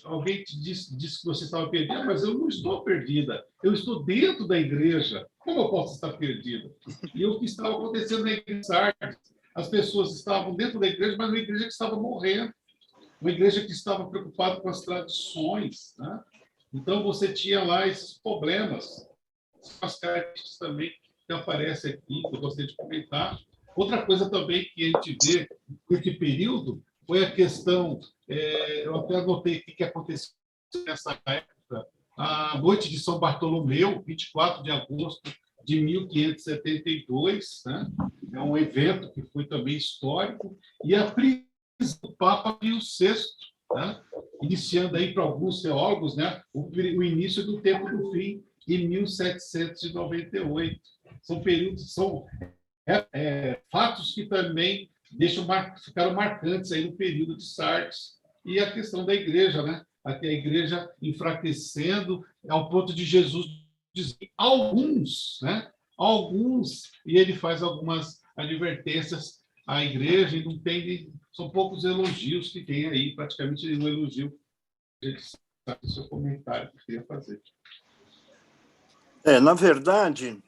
alguém te disse que você estava perdida, mas eu não estou perdida. Eu estou dentro da igreja. Como eu posso estar perdida? E o que estava acontecendo na igreja Sardes? As pessoas estavam dentro da igreja, mas uma igreja que estava morrendo. Uma igreja que estava preocupada com as tradições, né? Então, você tinha lá esses problemas, as características também que aparecem aqui, que eu gostaria de comentar. Outra coisa também que a gente vê nesse período foi a questão, eu até anotei o que aconteceu nessa época, a noite de São Bartolomeu, 24 de agosto de 1572, né? É um evento que foi também histórico, e a prisão do Papa Pio VI, né? Iniciando aí para alguns teólogos, né, o início do tempo do fim, em 1798. São períodos, são fatos que também ficaram marcantes aí no período de Sardes. E a questão da igreja, né? Até a igreja enfraquecendo ao ponto de Jesus dizer alguns, né? Alguns, e ele faz algumas advertências à igreja, e não tem, são poucos elogios que tem aí, praticamente nenhum elogio. A gente sabe o seu comentário que eu queria fazer. Na verdade,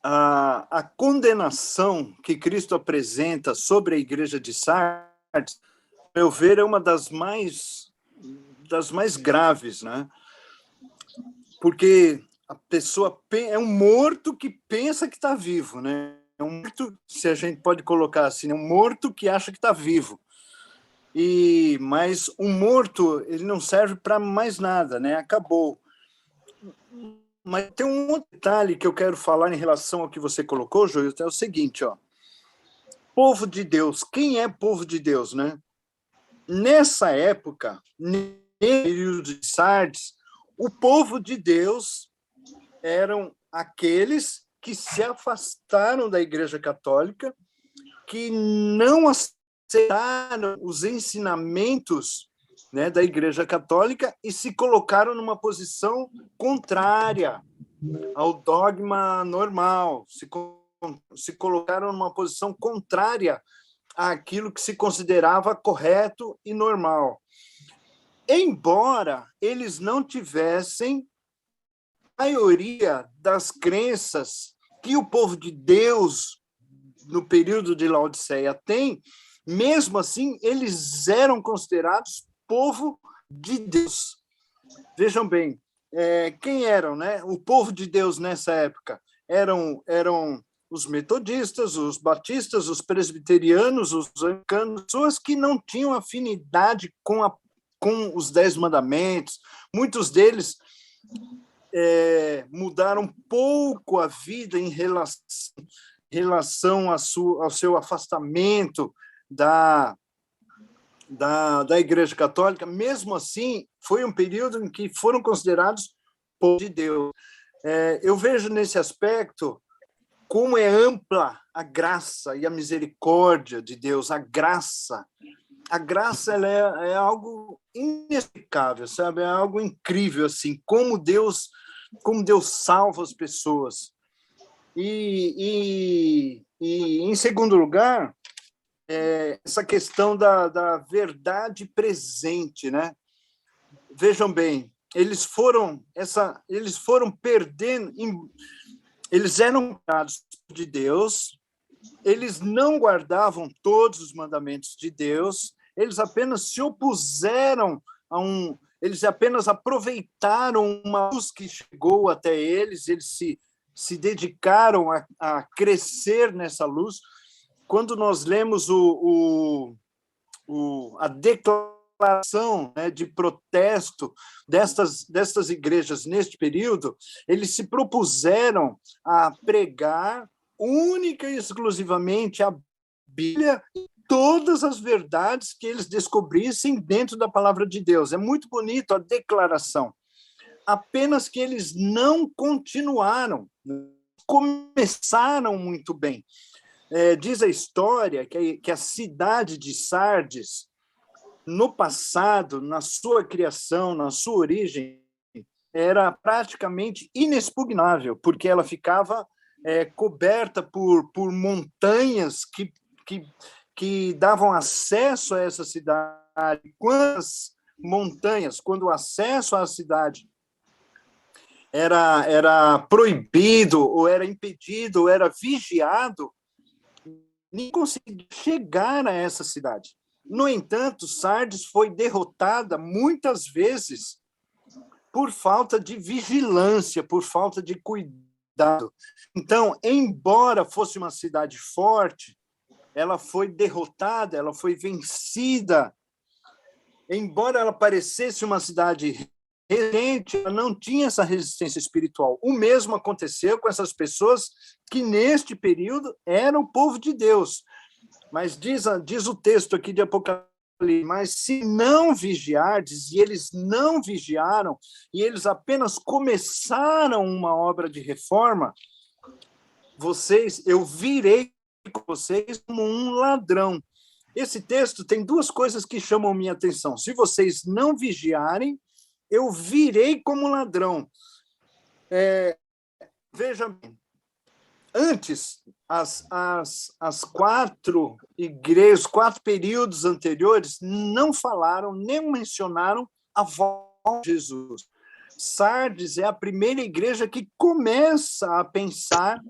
a condenação que Cristo apresenta sobre a igreja de Sardes, a meu ver, é uma das mais graves, né? Porque a pessoa é um morto que pensa que está vivo, né? É um morto, se a gente pode colocar assim, é um morto que acha que está vivo. Mas um morto, ele não serve para mais nada, né? Acabou. Mas tem um outro detalhe que eu quero falar em relação ao que você colocou, Joilton, é o seguinte, povo de Deus. Quem é povo de Deus, né? Nessa época, no período de Sardes, o povo de Deus eram aqueles que se afastaram da Igreja Católica, que não aceitaram os ensinamentos, né, da Igreja Católica e se colocaram numa posição contrária ao dogma normal, se colocaram numa posição contrária àquilo que se considerava correto e normal. Embora eles não tivessem a maioria das crenças que o povo de Deus, no período de Laodiceia, tem, mesmo assim, eles eram considerados povo de Deus. Vejam bem, quem eram, né? O povo de Deus nessa época eram os metodistas, os batistas, os presbiterianos, os anglicanos, pessoas que não tinham afinidade com os 10 mandamentos. Muitos deles mudaram pouco a vida em relação ao seu afastamento da Igreja Católica. Mesmo assim, foi um período em que foram considerados povo de Deus. Eu vejo nesse aspecto como é ampla a graça e a misericórdia de Deus. A graça ela é algo inexplicável, sabe? É algo incrível, assim, como Deus salva as pessoas. E em segundo lugar, essa questão da verdade presente, né? Vejam bem, eles foram perdendo, eles eram criados de Deus, eles não guardavam todos os mandamentos de Deus, eles apenas se opuseram eles apenas aproveitaram uma luz que chegou até eles se dedicaram a crescer nessa luz. Quando nós lemos a declaração, né, de protesto destas igrejas neste período, eles se propuseram a pregar única e exclusivamente a Bíblia e todas as verdades que eles descobrissem dentro da palavra de Deus. É muito bonito a declaração. Apenas que eles não continuaram, começaram muito bem. Diz a história que a cidade de Sardes, no passado, na sua criação, na sua origem, era praticamente inexpugnável, porque ela ficava coberta por montanhas que davam acesso a essa cidade. Quando o acesso à cidade era proibido, ou era impedido, ou era vigiado, ninguém conseguia chegar a essa cidade. No entanto, Sardes foi derrotada muitas vezes por falta de vigilância, por falta de cuidado. Então, embora fosse uma cidade forte, ela foi derrotada, ela foi vencida. Embora ela parecesse uma cidade resistente, ela não tinha essa resistência espiritual. O mesmo aconteceu com essas pessoas que, neste período, eram o povo de Deus. Mas diz o texto aqui de Apocalipse, mas se não vigiardes, e eles não vigiaram, e eles apenas começaram uma obra de reforma, eu virei com vocês como um ladrão. Esse texto tem duas coisas que chamam minha atenção. Se vocês não vigiarem, eu virei como ladrão. Veja bem, antes, as 4 igrejas, 4 períodos anteriores, não falaram, nem mencionaram a volta de Jesus. Sardes é a primeira igreja que começa a pensar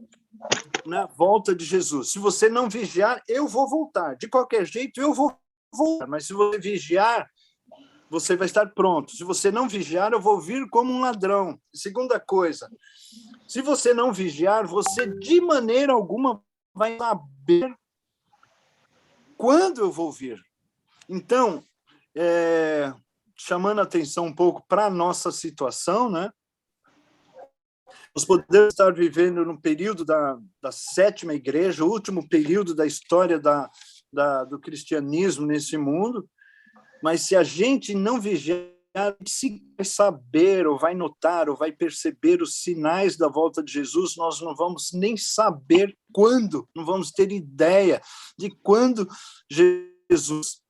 na volta de Jesus. Se você não vigiar, eu vou voltar. De qualquer jeito, eu vou voltar. Mas se você vigiar, você vai estar pronto. Se você não vigiar, eu vou vir como um ladrão. Segunda coisa, se você não vigiar, você de maneira alguma vai saber quando eu vou vir. Então, chamando a atenção um pouco para a nossa situação, né? Nós podemos estar vivendo no período da sétima igreja, o último período da história do cristianismo nesse mundo, mas se a gente não vigiar, se vai saber, ou vai notar, ou vai perceber os sinais da volta de Jesus, nós não vamos nem saber quando, não vamos ter ideia de quando Jesus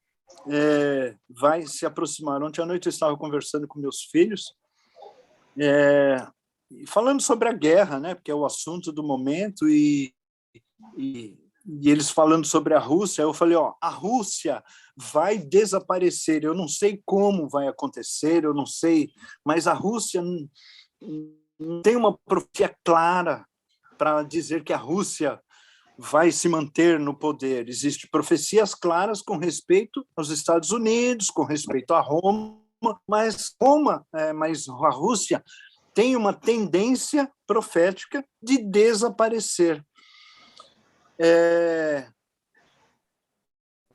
vai se aproximar. Ontem à noite eu estava conversando com meus filhos, falando sobre a guerra, né, porque é o assunto do momento, e eles falando sobre a Rússia, eu falei, a Rússia vai desaparecer, eu não sei como vai acontecer, eu não sei, mas a Rússia não tem uma profecia clara para dizer que a Rússia vai se manter no poder. Existem profecias claras com respeito aos Estados Unidos, com respeito a Roma, mas a Rússia tem uma tendência profética de desaparecer.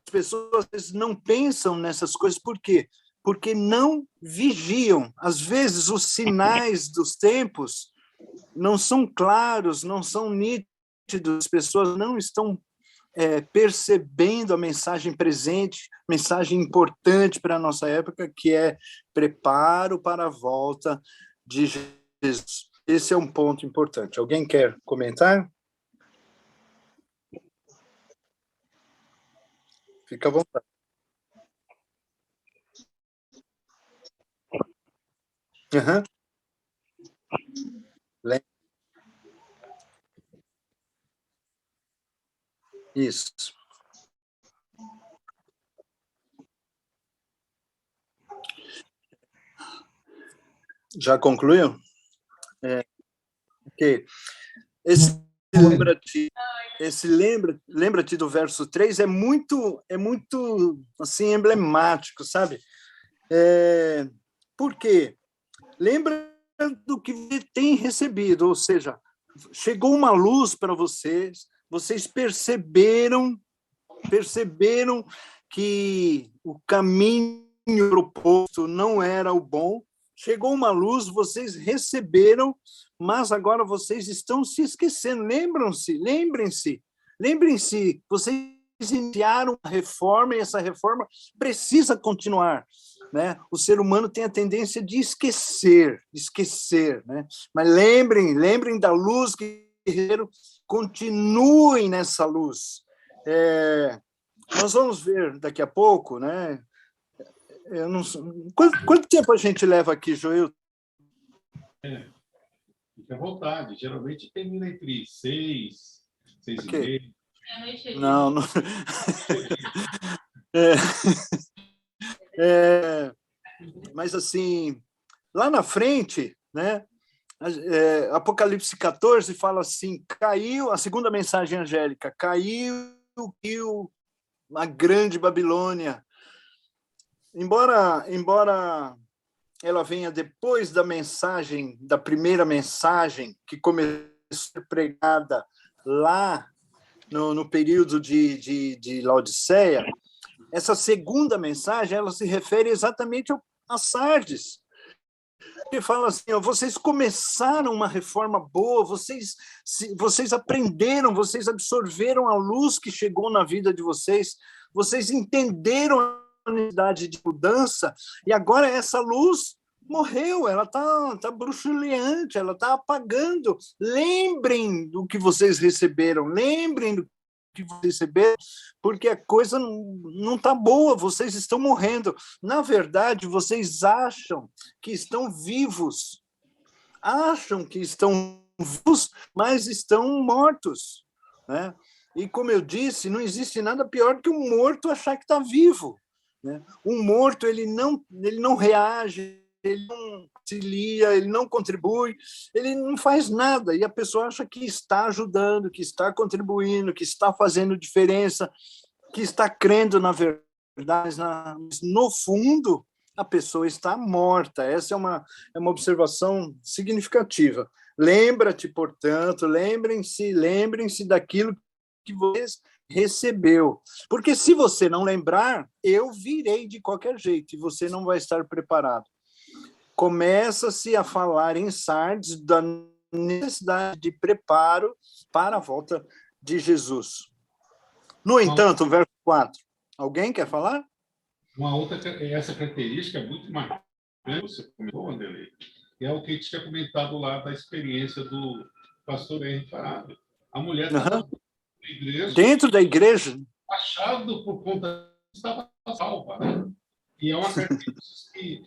As pessoas não pensam nessas coisas, por quê? Porque não vigiam. Às vezes, os sinais dos tempos não são claros, não são nítidos, as pessoas não estão percebendo a mensagem presente, mensagem importante para a nossa época, que é preparo para a volta de Jesus. Esse é um ponto importante. Alguém quer comentar? Fica à vontade. Uhum. Isso. Já concluiu? Ok. Esse lembra-te do verso 3 é muito assim emblemático, sabe? Por quê? Lembra do que você tem recebido, ou seja, chegou uma luz para vocês, vocês perceberam que o caminho proposto não era o bom, chegou uma luz, vocês receberam, mas agora vocês estão se esquecendo. Lembrem-se, vocês iniciaram uma reforma e essa reforma precisa continuar, né? O ser humano tem a tendência de esquecer, né? Mas lembrem da luz que continuem nessa luz. Nós vamos ver daqui a pouco, né? Eu não sei. Quanto tempo a gente leva aqui, Joel? Fique à vontade. Geralmente termina entre 6 e meia. Não. Mas, assim, lá na frente, né? Apocalipse 14 fala assim, caiu, a segunda mensagem angélica, caiu a grande Babilônia. Embora ela venha depois da primeira mensagem, que começou a ser pregada lá no período de Laodiceia, essa segunda mensagem ela se refere exatamente a Sardes. Ele fala assim, vocês começaram uma reforma boa, vocês aprenderam, vocês absorveram a luz que chegou na vida de vocês entenderam a necessidade de mudança, e agora essa luz morreu, ela tá bruxuleante, ela está apagando. Lembrem do que vocês receberam, porque a coisa não está boa, vocês estão morrendo. Na verdade, vocês acham que estão vivos, mas estão mortos, né? E, como eu disse, não existe nada pior que um morto achar que está vivo, né? Um morto, ele não reage, ele não auxilia, ele não contribui, ele não faz nada, e a pessoa acha que está ajudando, que está contribuindo, que está fazendo diferença, que está crendo na verdade, mas no fundo a pessoa está morta. Essa é uma observação significativa. Lembra-te, portanto, lembrem-se daquilo que vocês recebeu, porque se você não lembrar, eu virei de qualquer jeito e você não vai estar preparado. Começa-se a falar em Sardes da necessidade de preparo para a volta de Jesus. No entanto, o verso 4. Alguém quer falar? Essa característica é muito marcante, você comentou, Wanderlei, é o que a gente tinha comentado lá da experiência do pastor Henry Farabi. A mulher estava dentro da igreja, achado por conta estava salva, né? E é uma característica que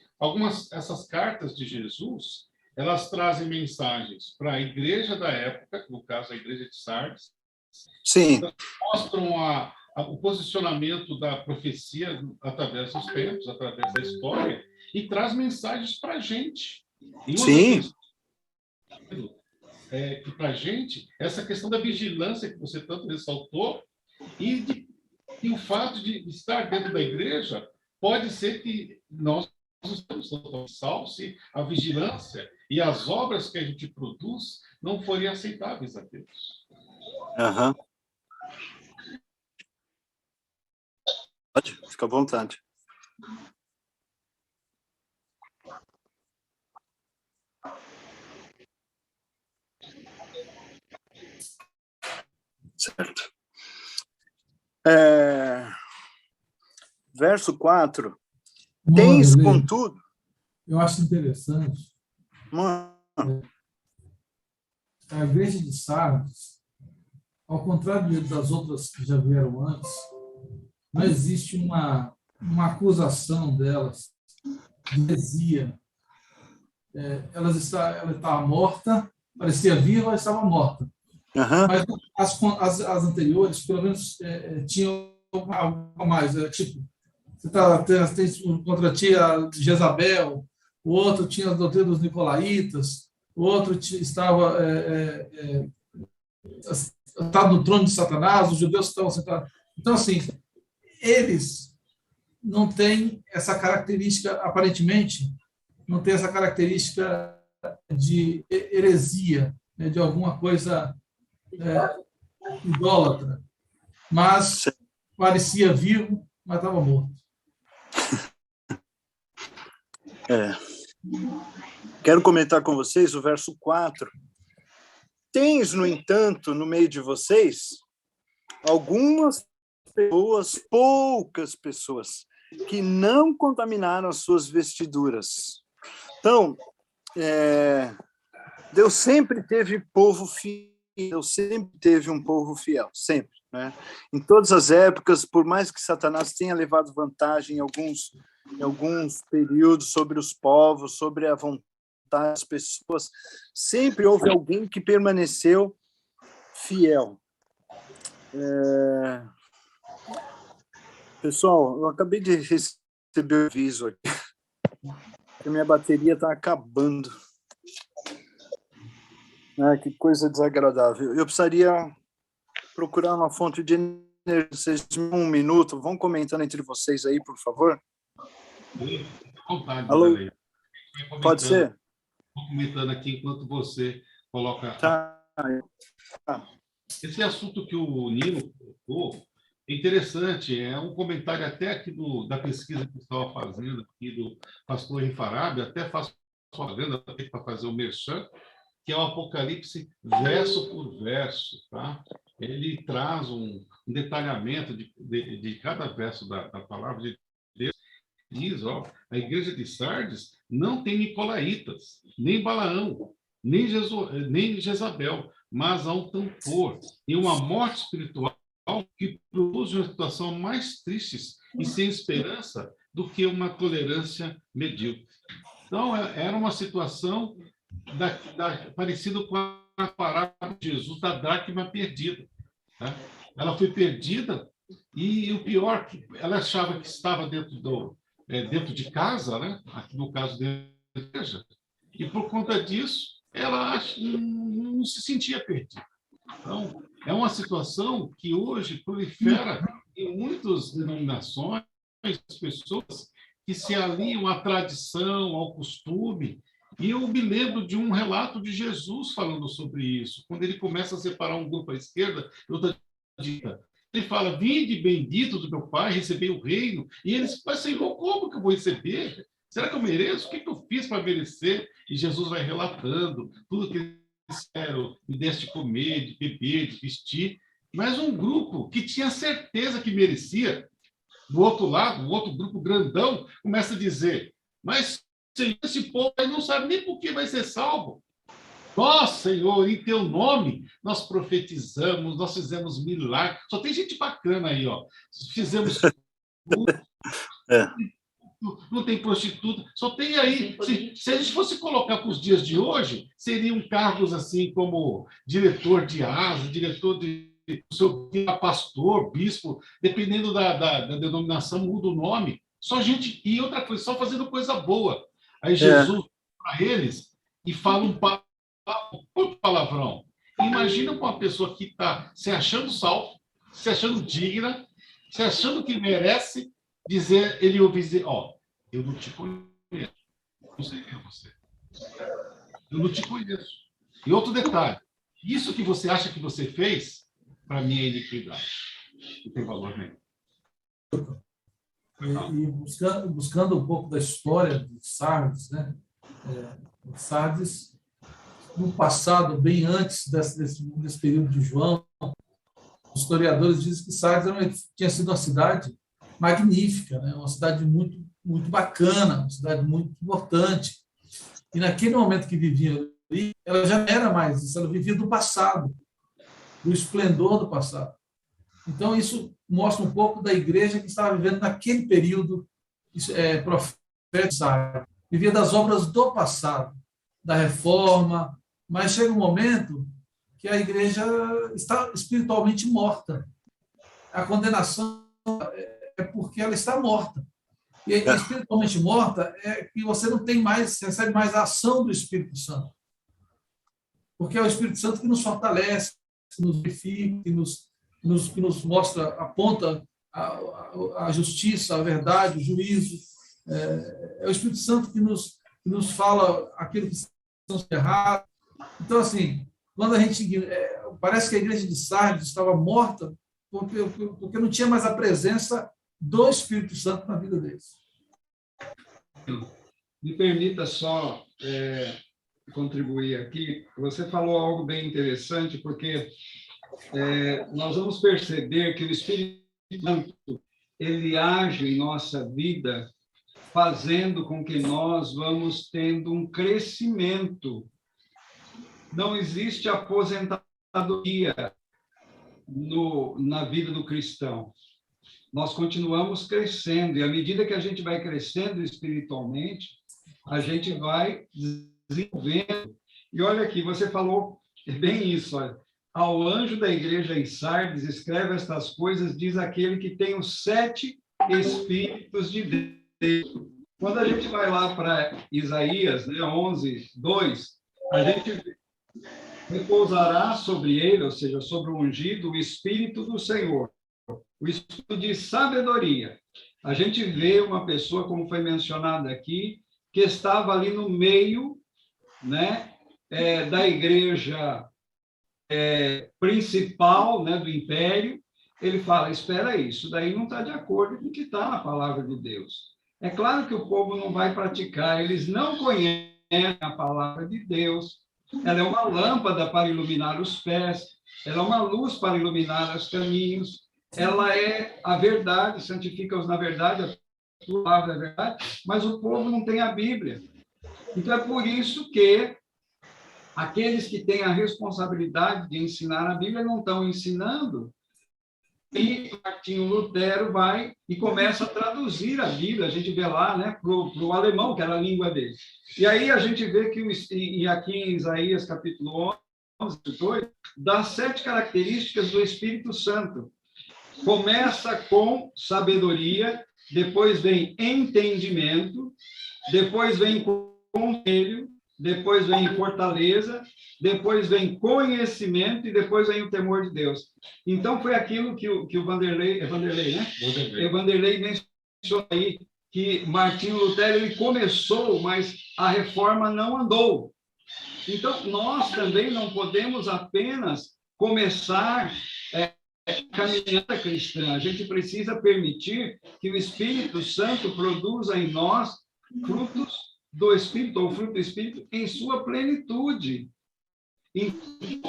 essas cartas de Jesus, elas trazem mensagens para a igreja da época, no caso a igreja de Sardes. Sim. Mostram o posicionamento da profecia através dos tempos, através da história, e traz mensagens para a gente. Sim. Que para a gente, essa questão da vigilância que você tanto ressaltou, e o fato de estar dentro da igreja, pode ser que nós estamos totalmente salvos se a vigilância e as obras que a gente produz não forem aceitáveis a Deus. Pode, fica à vontade. Certo. Verso 4. Tens, contudo... Eu acho interessante. A igreja de Sardes, ao contrário das outras que já vieram antes, não existe uma acusação delas de heresia. Ela estava morta, parecia viva, ela estava morta. Mas as anteriores, pelo menos, tinham algo mais. Tipo, você tem contra a tia Jezabel, o outro tinha a doutrina dos nicolaítas, o outro estava sentado no trono de Satanás, os judeus estão sentados. Então, assim, eles não têm essa característica, aparentemente, não tem essa característica de heresia, né, de alguma coisa idólatra, mas parecia vivo, mas estava morto. Quero comentar com vocês o verso 4. Tens, no entanto, no meio de vocês, algumas pessoas, poucas pessoas, que não contaminaram as suas vestiduras. Então, Deus sempre teve povo fiel, Deus sempre teve um povo fiel, sempre, né? Em todas as épocas, por mais que Satanás tenha levado vantagem em alguns períodos sobre os povos, sobre a vontade das pessoas, sempre houve alguém que permaneceu fiel. Pessoal, eu acabei de receber o aviso aqui, que minha bateria está acabando. Que coisa desagradável. Eu precisaria procurar uma fonte de energia. Vocês, um minuto, vão comentando entre vocês aí, por favor. Vontade, alô? Pode ser? Estou comentando aqui enquanto você coloca... Tá. Esse assunto que o Nilo colocou é interessante, é um comentário até aqui da pesquisa que eu estava fazendo aqui do pastor Rifarab, até faço propaganda para fazer o merchan, que é o Apocalipse verso por verso, tá? Ele traz um detalhamento de cada verso da palavra de Deus. Diz, a igreja de Sardes não tem nicolaítas, nem Balaão, nem Jezabel, mas há um tampor e uma morte espiritual que produz uma situação mais triste e sem esperança do que uma tolerância medíocre. Então, era uma situação parecida com a parábola de Jesus da dracma perdida. Tá? Ela foi perdida e o pior, que ela achava que estava dentro de casa, né? Aqui no caso da igreja, e por conta disso, ela não se sentia perdida. Então, é uma situação que hoje prolifera em muitas denominações, pessoas que se alinham à tradição, ao costume. E eu me lembro de um relato de Jesus falando sobre isso, quando ele começa a separar um grupo à esquerda e outro à direita. Ele fala, vinde bendito do meu Pai, recebei o reino. E eles, mas Senhor, como que eu vou receber? Será que eu mereço? O que eu fiz para merecer? E Jesus vai relatando tudo que eles fizeram, me deste de comer, de beber, de vestir. Mas um grupo que tinha certeza que merecia, do outro lado, um outro grupo grandão, começa a dizer, mas Senhor, esse povo aí não sabe nem por que vai ser salvo. Nós, Senhor, em teu nome, nós profetizamos, nós fizemos milagres. Só tem gente bacana aí, Fizemos não tem prostituta, só tem aí. Se a gente fosse colocar para os dias de hoje, seriam cargos assim como diretor de asa, diretor de pastor, bispo, dependendo da denominação, muda o nome. Só gente, e outra coisa, só fazendo coisa boa. Aí Jesus para eles e fala um palavrão. Imagina uma pessoa que está se achando salvo, se achando digna, se achando que merece dizer, ele ouve dizer, eu não te conheço, não sei quem é você. Eu não te conheço. E outro detalhe, isso que você acha que você fez, para mim é iniquidade. Não tem valor nenhum. E buscando um pouco da história de Sardes, né? Sardes, no passado, bem antes desse período de João, os historiadores dizem que Sardes tinha sido uma cidade magnífica, né? Uma cidade muito, muito bacana, uma cidade muito importante. E naquele momento que vivia ali, ela já não era mais isso, ela vivia do passado, do esplendor do passado. Então, isso mostra um pouco da igreja que estava vivendo naquele período profético, vivia das obras do passado, da reforma, mas chega um momento que a igreja está espiritualmente morta. A condenação é porque ela está morta. E espiritualmente morta é que você não tem mais, recebe mais a ação do Espírito Santo. Porque é o Espírito Santo que nos fortalece, nos verifica, que nos mostra, aponta a justiça, a verdade, o juízo. É o Espírito Santo que nos fala aquilo que estão errado. Então, assim, quando a gente... parece que a igreja de Sardes estava morta porque não tinha mais a presença do Espírito Santo na vida deles. Me permita só contribuir aqui. Você falou algo bem interessante, porque nós vamos perceber que o Espírito Santo ele age em nossa vida, fazendo com que nós vamos tendo um crescimento. Não existe aposentadoria na vida do cristão. Nós continuamos crescendo, e à medida que a gente vai crescendo espiritualmente, a gente vai desenvolvendo. E olha aqui, você falou bem isso, olha. Ao anjo da igreja em Sardes, escreve estas coisas, diz aquele que tem os 7 Espíritos de Deus. Quando a gente vai lá para Isaías, 11, 2, a gente vê: repousará sobre ele, ou seja, sobre o ungido, o Espírito do Senhor, o Espírito de sabedoria. A gente vê uma pessoa, como foi mencionado aqui, que estava ali no meio, da igreja principal, do império. Ele fala: espera aí, isso daí não está de acordo com o que está na palavra de Deus. É claro que o povo não vai praticar, eles não conhecem a palavra de Deus. Ela é uma lâmpada para iluminar os pés, ela é uma luz para iluminar os caminhos, ela é a verdade, santifica-os na verdade, a tua palavra é a verdade, mas o povo não tem a Bíblia. Então, é por isso que aqueles que têm a responsabilidade de ensinar a Bíblia não estão ensinando. E Martinho Lutero vai e começa a traduzir a Bíblia, a gente vê lá, para o alemão, que era a língua dele. E aí a gente vê que aqui em Isaías, capítulo 11, 2, dá 7 características do Espírito Santo. Começa com sabedoria, depois vem entendimento, depois vem conselho, depois vem fortaleza, depois vem conhecimento e depois vem o temor de Deus. Então, foi aquilo que o Vanderlei, Vanderlei mencionou aí, que Martinho Lutero ele começou, mas a reforma não andou. Então, nós também não podemos apenas começar caminhada cristã. A gente precisa permitir que o Espírito Santo produza em nós frutos do Espírito, ou fruto do Espírito, em sua plenitude. E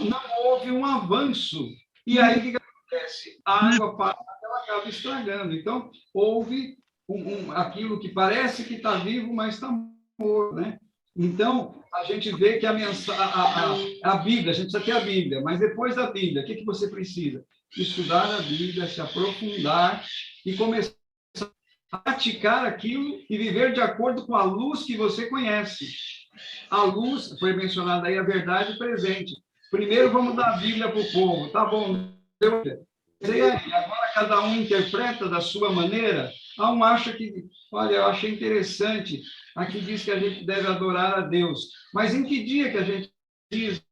não houve um avanço. E aí, o que acontece? A água parada, ela acaba estragando. Então, houve aquilo que parece que está vivo, mas está morto, Então, a gente vê que a Bíblia, a gente precisa ter a Bíblia, mas depois da Bíblia, o que você precisa? Estudar a Bíblia, se aprofundar e começar a praticar aquilo e viver de acordo com a luz que você conhece. A luz, foi mencionada aí, a verdade presente. Primeiro vamos dar a Bíblia para o povo. Tá bom, agora cada um interpreta da sua maneira. Um acha que, olha, eu achei interessante, aqui diz que a gente deve adorar a Deus. Mas em que dia que a gente precisa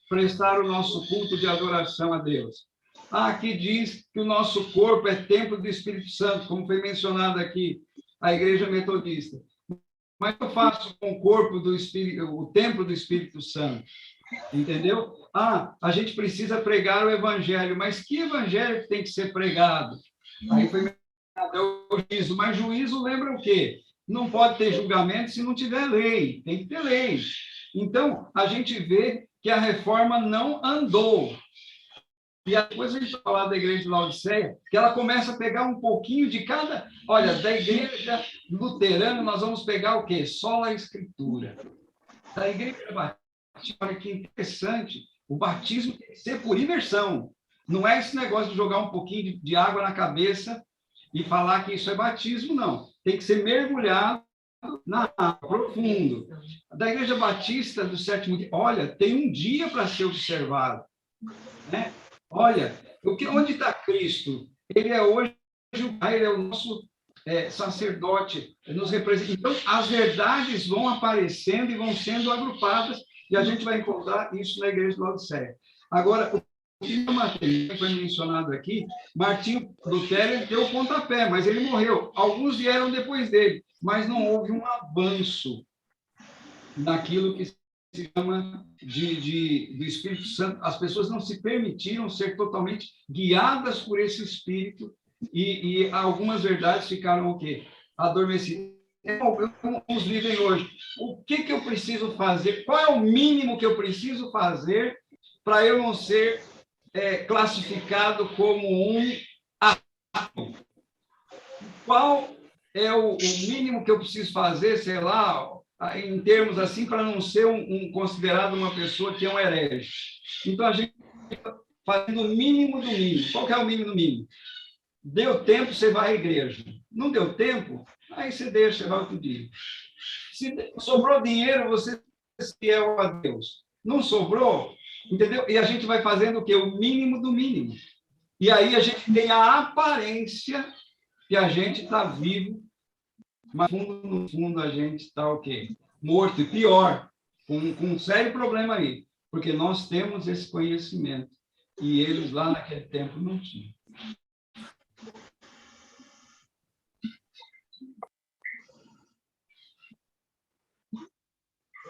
prestar o nosso culto de adoração a Deus? Aqui diz que o nosso corpo é templo do Espírito Santo, como foi mencionado aqui, a Igreja Metodista. Mas eu faço com o corpo do Espírito, o templo do Espírito Santo. Entendeu? A gente precisa pregar o Evangelho, mas que Evangelho tem que ser pregado? Aí foi mencionado o juízo, mas juízo lembra o quê? Não pode ter julgamento se não tiver lei, tem que ter lei. Então, a gente vê que a reforma não andou. E depois a gente vai falar da igreja de Laodiceia, que ela começa a pegar um pouquinho de cada... Olha, da igreja luterana, nós vamos pegar o quê? Só a Escritura. Da igreja batista, olha que interessante, o batismo tem que ser por imersão. Não é esse negócio de jogar um pouquinho de água na cabeça e falar que isso é batismo, não. Tem que ser mergulhado na água, profundo. Da igreja batista do sétimo dia, olha, tem um dia para ser observado, Olha, onde está Cristo? Ele é hoje, ele é o nosso sacerdote, nos representa. Então, as verdades vão aparecendo e vão sendo agrupadas, e a gente vai encontrar isso na igreja de Laodiceia. Agora, que foi mencionado aqui, Martinho Lutero deu o pontapé, mas ele morreu. Alguns vieram depois dele, mas não houve um avanço naquilo que se chama do Espírito Santo. As pessoas não se permitiram ser totalmente guiadas por esse Espírito e algumas verdades ficaram o quê? Adormecidas. Vamos viver hoje. O que eu preciso fazer? Qual é o mínimo que eu preciso fazer para eu não ser classificado como um ateu? Qual é o mínimo que eu preciso fazer, sei lá, em termos assim, para não ser considerado uma pessoa que é um herege? Então, a gente está fazendo o mínimo do mínimo. Qual que é o mínimo do mínimo? Deu tempo, você vai à igreja. Não deu tempo? Aí você deixa, vai outro dia. Se sobrou dinheiro, você é fiel a Deus. Não sobrou, entendeu? E a gente vai fazendo o quê? O mínimo do mínimo. E aí a gente tem a aparência que a gente está vivo, mas no fundo a gente está o quê? Morto. E pior, com um sério problema aí, porque nós temos esse conhecimento e eles lá naquele tempo não tinham.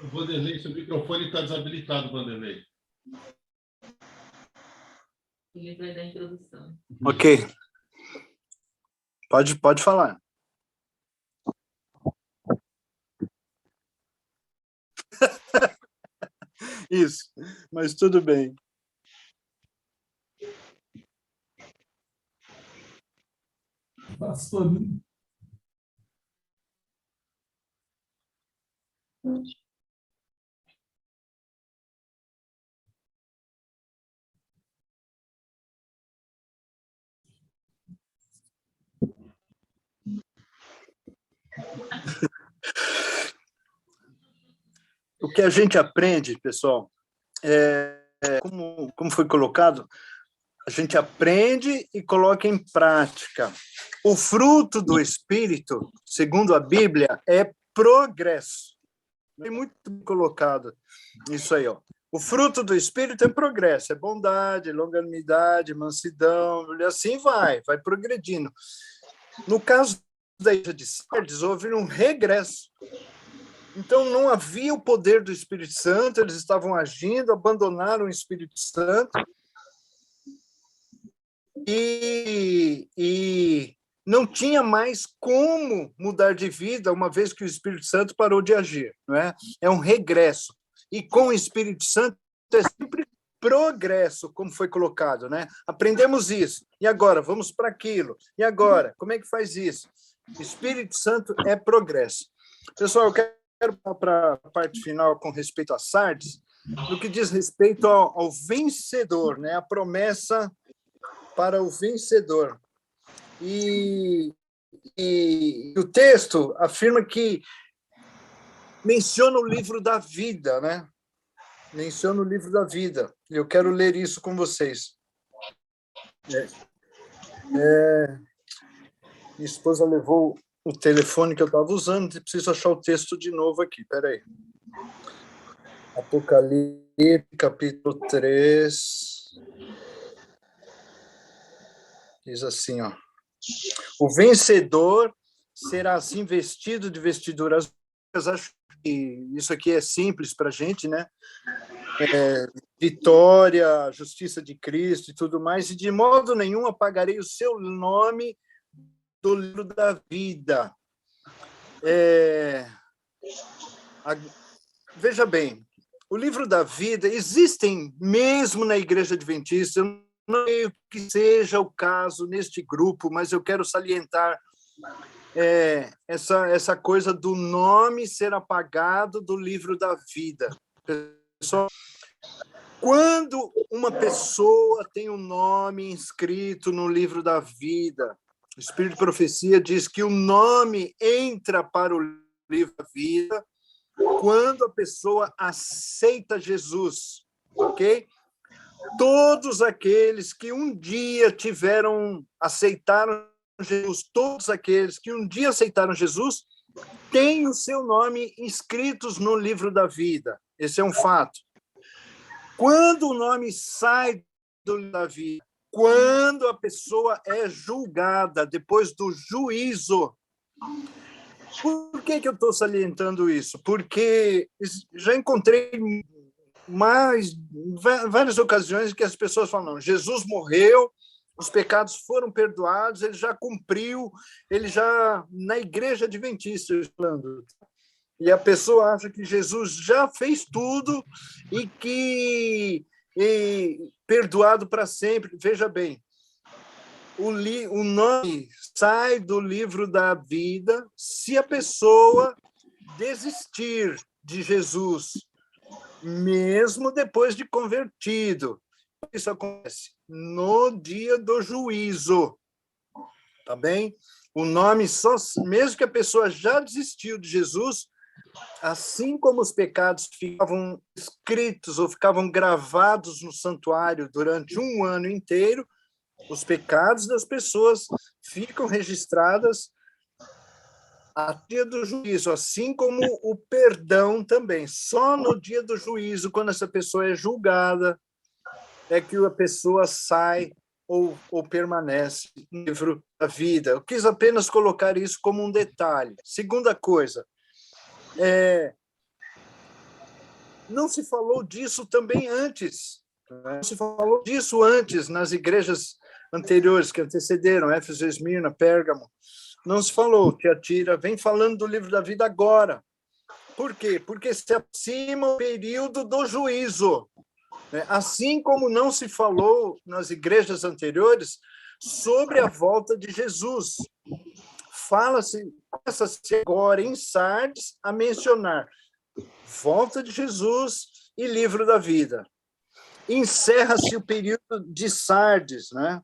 Vanderlei, seu microfone está desabilitado, Vanderlei. Ele vai dar a introdução. Ok. Pode falar. Isso, mas tudo bem. Pastor. O que a gente aprende, pessoal, como foi colocado, a gente aprende e coloca em prática. O fruto do Espírito, segundo a Bíblia, é progresso. É muito colocado isso aí, ó. O fruto do Espírito é progresso, é bondade, longanimidade, mansidão, e assim vai progredindo. No caso da igreja de Sardes, houve um regresso. Então, não havia o poder do Espírito Santo, eles estavam agindo, abandonaram o Espírito Santo e não tinha mais como mudar de vida, uma vez que o Espírito Santo parou de agir, não é? É um regresso. E com o Espírito Santo é sempre progresso, como foi colocado, né? Aprendemos isso. E agora? Vamos para aquilo. E agora? Como é que faz isso? Espírito Santo é progresso. Pessoal, eu quero para a parte final com respeito a Sardes, no que diz respeito ao vencedor, né? A promessa para o vencedor. E o texto afirma que menciona o livro da vida, né? Menciona o livro da vida. Eu quero ler isso com vocês. Minha esposa levou o telefone que eu estava usando e preciso achar o texto de novo aqui. Espera aí. Apocalipse, capítulo 3. Diz assim, ó. O vencedor será assim vestido de vestiduras. Acho que isso aqui é simples para a gente, né? Vitória, justiça de Cristo e tudo mais, e de modo nenhum apagarei o seu nome do livro da vida. Veja bem, o livro da vida existem mesmo na Igreja Adventista. Eu não sei que seja o caso neste grupo, mas eu quero salientar essa coisa do nome ser apagado do livro da vida. Pessoal, quando uma pessoa tem um nome inscrito no livro da vida, o Espírito de Profecia diz que o nome entra para o livro da vida quando a pessoa aceita Jesus, ok? Todos aqueles que um dia aceitaram Jesus, todos aqueles que um dia aceitaram Jesus, têm o seu nome inscritos no livro da vida. Esse é um fato. Quando o nome sai da vida, quando a pessoa é julgada, depois do juízo. Por que eu estou salientando isso? Porque já encontrei várias ocasiões que as pessoas falam, não, Jesus morreu, os pecados foram perdoados, ele já cumpriu, ele já, na igreja adventista, falando, e a pessoa acha que Jesus já fez tudo e perdoado para sempre. Veja bem, o nome sai do livro da vida se a pessoa desistir de Jesus, mesmo depois de convertido. Isso acontece no dia do juízo, tá bem? O nome só, mesmo que a pessoa já desistiu de Jesus, assim como os pecados ficavam escritos ou ficavam gravados no santuário durante um ano inteiro, os pecados das pessoas ficam registrados até dia do juízo, assim como o perdão também. Só no dia do juízo, quando essa pessoa é julgada, é que a pessoa sai ou permanece no livro da vida. Eu quis apenas colocar isso como um detalhe. Segunda coisa, não se falou disso também antes. Não se falou disso antes nas igrejas anteriores que antecederam, Éfeso, Esmirna, Pérgamo. Não se falou. Tiatira vem falando do livro da vida agora. Por quê? Porque se aproxima o período do juízo. Assim como não se falou nas igrejas anteriores sobre a volta de Jesus. Começa-se agora em Sardes a mencionar volta de Jesus e livro da vida. Encerra-se o período de Sardes, né?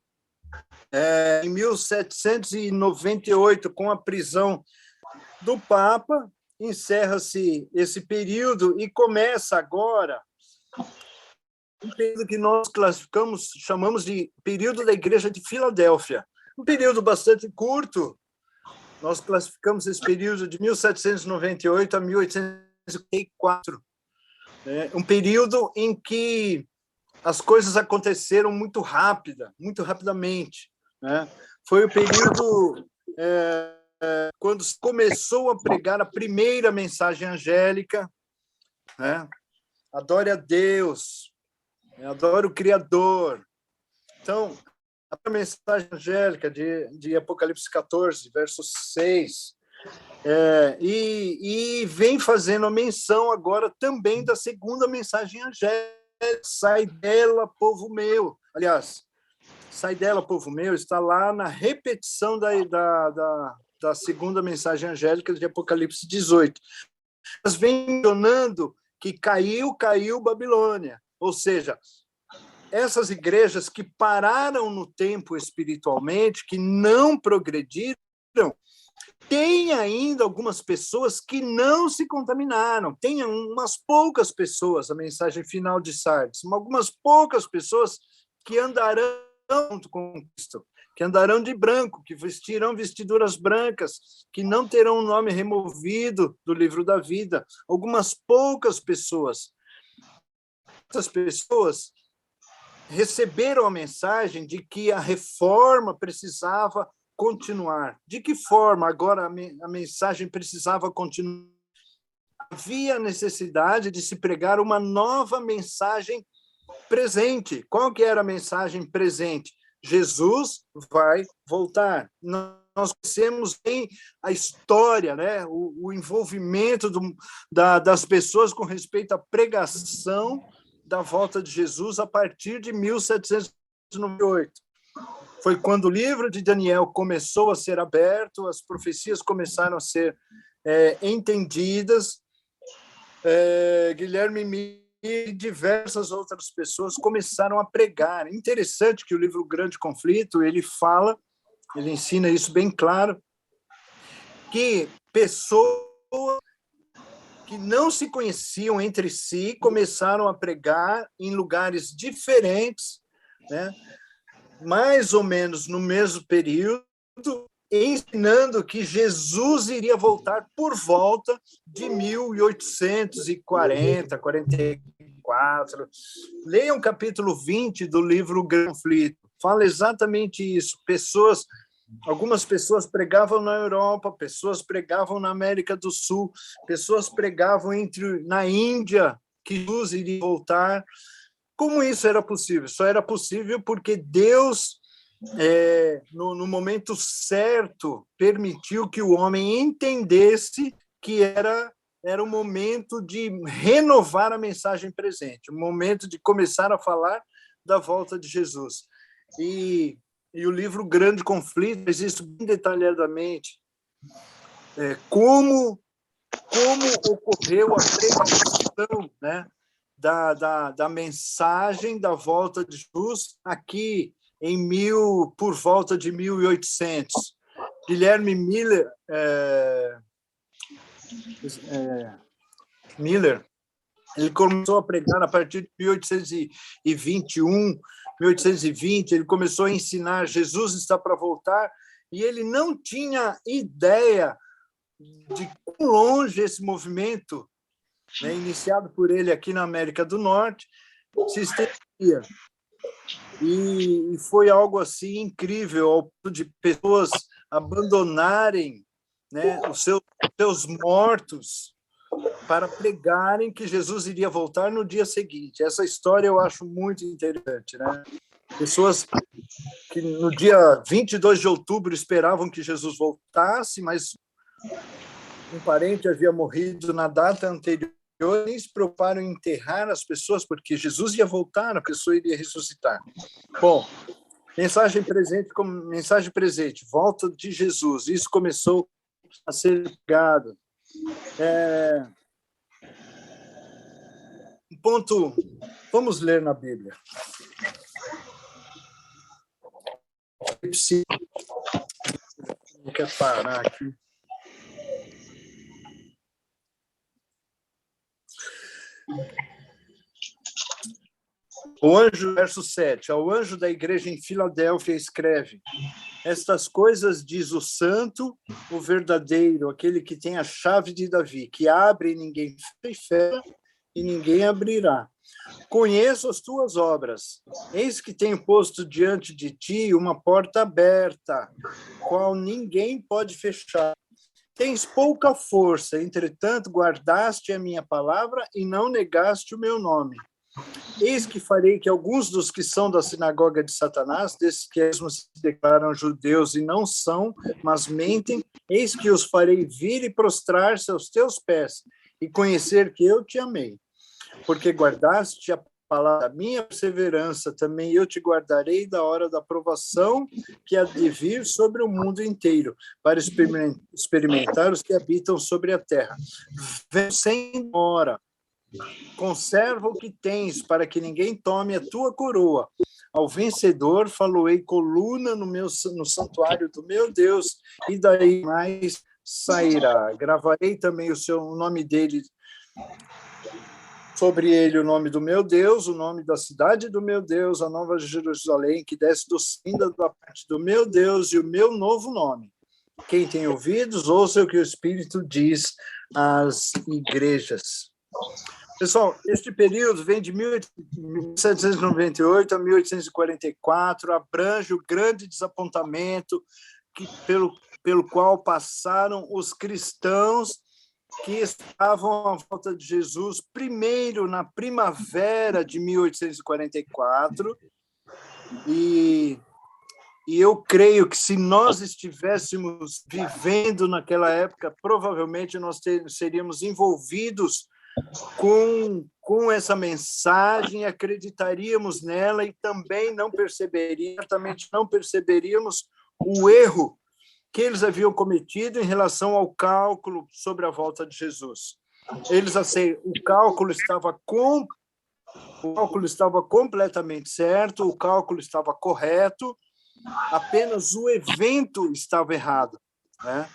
Em 1798, com a prisão do Papa, encerra-se esse período e começa agora um período que nós chamamos de período da Igreja de Filadélfia. Um período bastante curto. Nós classificamos esse período de 1798 a 1804. Um período em que as coisas aconteceram muito rapidamente. Né? Foi o período quando se começou a pregar a primeira mensagem angélica, né? Adore a Deus, adore o Criador. Então, a mensagem angélica de Apocalipse 14, verso 6, e vem fazendo a menção agora também da segunda mensagem angélica, sai dela, povo meu. Aliás, sai dela, povo meu, está lá na repetição da segunda mensagem angélica de Apocalipse 18. Mas vem mencionando que caiu Babilônia. Ou seja, essas igrejas que pararam no tempo espiritualmente, que não progrediram, tem ainda algumas pessoas que não se contaminaram. Tem umas poucas pessoas, a mensagem final de Sardes, algumas poucas pessoas que andarão junto com Cristo, que andarão de branco, que vestirão vestiduras brancas, que não terão o nome removido do livro da vida. Algumas poucas pessoas. Essas pessoas receberam a mensagem de que a reforma precisava continuar. De que forma agora a mensagem precisava continuar? Havia necessidade de se pregar uma nova mensagem presente. Qual que era a mensagem presente? Jesus vai voltar. Nós conhecemos bem a história, né? o envolvimento das pessoas com respeito à pregação da volta de Jesus a partir de 1798. Foi quando o livro de Daniel começou a ser aberto, as profecias começaram a ser entendidas. Guilherme e diversas outras pessoas começaram a pregar. Interessante que o livro Grande Conflito, ele ensina isso bem claro, que pessoas que não se conheciam entre si começaram a pregar em lugares diferentes, né? Mais ou menos no mesmo período, ensinando que Jesus iria voltar por volta de 1840, 44, 44. Leiam o capítulo 20 do livro Grande Conflito. Fala exatamente isso. Algumas pessoas pregavam na Europa, pessoas pregavam na América do Sul, pessoas pregavam na Índia que Jesus iria voltar. Como isso era possível? Só era possível porque Deus, no momento certo, permitiu que o homem entendesse que era o momento de renovar a mensagem presente, o momento de começar a falar da volta de Jesus. E o livro Grande Conflito diz isso bem detalhadamente, como ocorreu a pregação, né, da mensagem da volta de Jesus aqui por volta de 1800. Guilherme Miller, ele começou a pregar a partir de 1821, 1820, ele começou a ensinar, Jesus está para voltar, e ele não tinha ideia de quão longe esse movimento, né, iniciado por ele aqui na América do Norte, se estendia. E foi algo assim incrível, ao ponto de pessoas abandonarem, né, os seus mortos para pregarem que Jesus iria voltar no dia seguinte. Essa história eu acho muito interessante, né? Pessoas que no dia 22 de outubro esperavam que Jesus voltasse, mas um parente havia morrido na data anterior, nem se preocuparam em enterrar as pessoas, porque Jesus ia voltar, a pessoa iria ressuscitar. Bom, mensagem presente, volta de Jesus. Isso começou a ser pregado. Ponto. Vamos ler na Bíblia. Não quer parar aqui. O anjo, verso 7, ao anjo da igreja em Filadélfia escreve: estas coisas diz o santo, o verdadeiro, aquele que tem a chave de Davi, que abre e ninguém fecha e ninguém abrirá. Conheço as tuas obras. Eis que tenho posto diante de ti uma porta aberta, qual ninguém pode fechar. Tens pouca força, entretanto guardaste a minha palavra e não negaste o meu nome. Eis que farei que alguns dos que são da sinagoga de Satanás, desses que mesmos se declaram judeus e não são, mas mentem, eis que os farei vir e prostrar-se aos teus pés e conhecer que eu te amei. Porque guardaste a palavra da minha perseverança, também eu te guardarei da hora da provação que há de vir sobre o mundo inteiro, para experimentar os que habitam sobre a terra. Vem sem demora. Conserva o que tens, para que ninguém tome a tua coroa. Ao vencedor faloei coluna no santuário do meu Deus, e daí mais sairá. Gravarei também o nome dele, sobre ele o nome do meu Deus, o nome da cidade do meu Deus, a nova Jerusalém, que desce do céu da parte do meu Deus, e o meu novo nome. Quem tem ouvidos, ouça o que o Espírito diz às igrejas. Pessoal, este período vem de 1798 a 1844, abrange o grande desapontamento pelo qual passaram os cristãos que estavam à volta de Jesus, primeiro na primavera de 1844, e eu creio que se nós estivéssemos vivendo naquela época, provavelmente nós seríamos envolvidos com essa mensagem, acreditaríamos nela e também certamente não perceberíamos o erro que eles haviam cometido em relação ao cálculo sobre a volta de Jesus. O cálculo estava completamente certo, o cálculo estava correto, apenas o evento estava errado, né?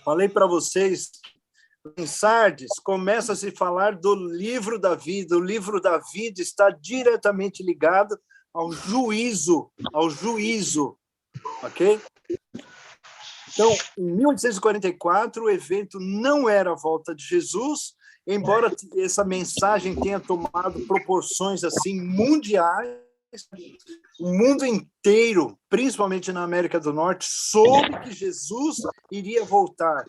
Falei para vocês, em Sardes, começa a se falar do livro da vida. O livro da vida está diretamente ligado ao juízo, ok? Então, em 1844, o evento não era a volta de Jesus, embora essa mensagem tenha tomado proporções assim mundiais, o mundo inteiro, principalmente na América do Norte, soube que Jesus iria voltar.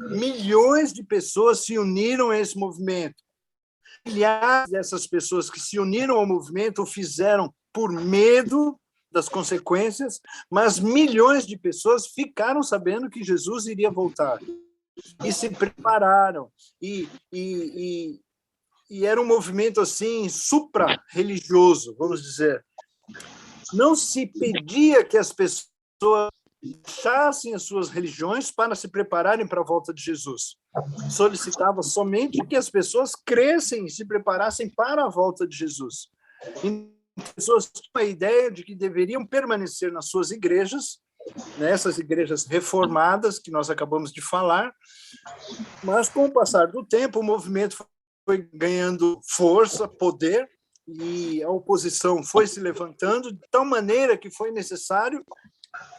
Milhões de pessoas se uniram a esse movimento. Milhares dessas pessoas que se uniram ao movimento o fizeram por medo das consequências, mas milhões de pessoas ficaram sabendo que Jesus iria voltar e se prepararam. E era um movimento assim supra-religioso, vamos dizer. Não se pedia que as pessoas deixassem as suas religiões para se prepararem para a volta de Jesus. Solicitava somente que as pessoas crescem e se preparassem para a volta de Jesus. E as pessoas tinham a ideia de que deveriam permanecer nas suas igrejas, nessas igrejas reformadas que nós acabamos de falar, mas com o passar do tempo o movimento foi ganhando força, poder, e a oposição foi se levantando de tal maneira que foi necessário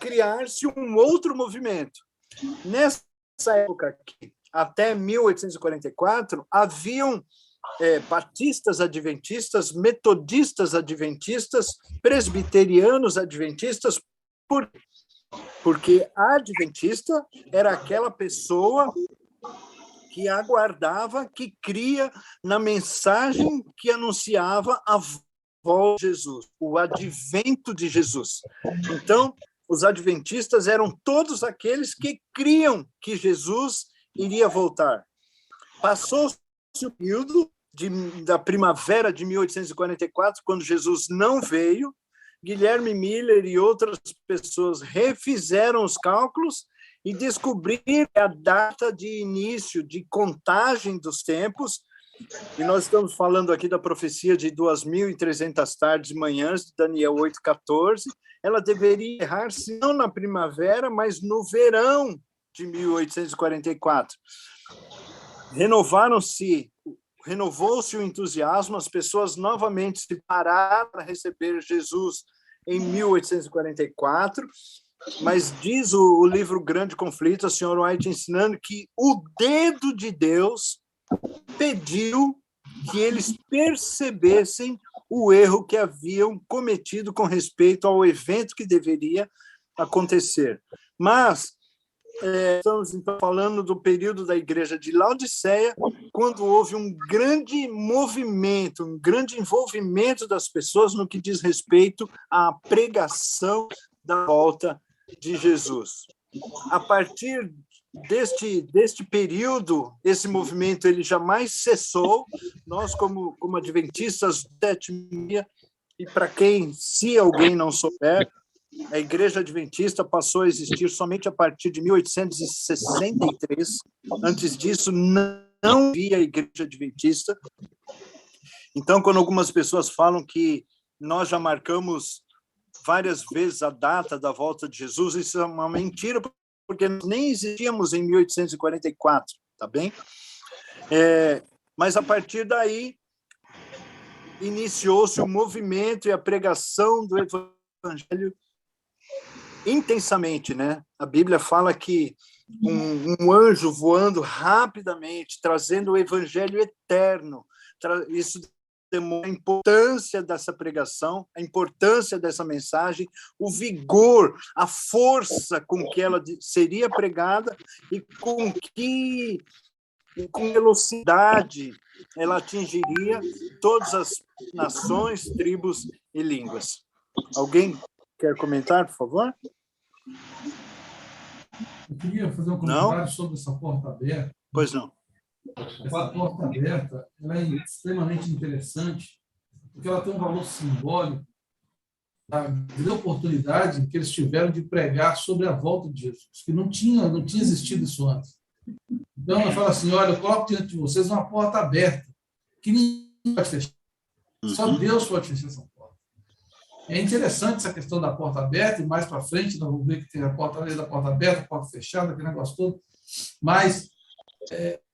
criar-se um outro movimento. Nessa época aqui, até 1844, haviam batistas adventistas, metodistas adventistas, presbiterianos adventistas, porque adventista era aquela pessoa que aguardava, que cria na mensagem que anunciava a volta de Jesus, o advento de Jesus. Então, os adventistas eram todos aqueles que criam que Jesus iria voltar. Passou-se o período da primavera de 1844, quando Jesus não veio, Guilherme Miller e outras pessoas refizeram os cálculos e descobriram a data de início de contagem dos tempos, e nós estamos falando aqui da profecia de 2.300 tardes e manhãs, de Daniel 8,14, ela deveria errar-se não na primavera, mas no verão de 1844. Renovou-se o entusiasmo, as pessoas novamente se pararam para receber Jesus em 1844, mas diz o livro Grande Conflito, a senhora White ensinando que o dedo de Deus pediu que eles percebessem o erro que haviam cometido com respeito ao evento que deveria acontecer. Mas estamos então falando do período da igreja de Laodiceia, quando houve um grande movimento, um grande envolvimento das pessoas no que diz respeito à pregação da volta de Jesus. A partir deste período, esse movimento ele jamais cessou. Nós, como adventistas do sétimo dia, e para quem, se alguém não souber, a Igreja Adventista passou a existir somente a partir de 1863. Antes disso, não havia Igreja Adventista. Então, quando algumas pessoas falam que nós já marcamos várias vezes a data da volta de Jesus, isso é uma mentira, porque nós nem existíamos em 1844, tá bem? Mas, a partir daí, iniciou-se o movimento e a pregação do Evangelho intensamente, né? A Bíblia fala que um anjo voando rapidamente, trazendo o evangelho eterno, isso demonstra a importância dessa pregação, a importância dessa mensagem, o vigor, a força com que ela seria pregada e com velocidade ela atingiria todas as nações, tribos e línguas. Alguém quer comentar, por favor? Eu queria fazer um comentário sobre essa porta aberta. Pois não. Essa porta aberta ela é extremamente interessante, porque ela tem um valor simbólico da grande oportunidade que eles tiveram de pregar sobre a volta de Jesus, que não tinha existido isso antes. Então, eu falo assim, olha, eu coloco diante de vocês uma porta aberta, que ninguém pode fechar. Só Deus pode fechar essa porta. É interessante essa questão da porta aberta, e mais para frente nós vamos ver que tem a porta aberta, a porta fechada, aquele negócio todo, mas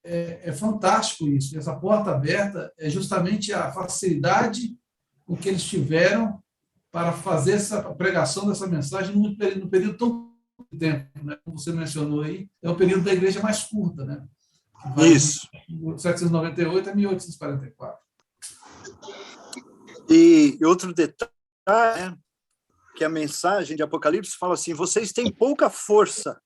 é fantástico isso. Essa porta aberta é justamente a facilidade com que eles tiveram para fazer essa pregação dessa mensagem no período tão curto tempo, né? Como você mencionou aí, é o período da igreja mais curta, né? Isso. De 1798 a 1844. E outro detalhe, né, que a mensagem de Apocalipse fala assim: vocês têm pouca força.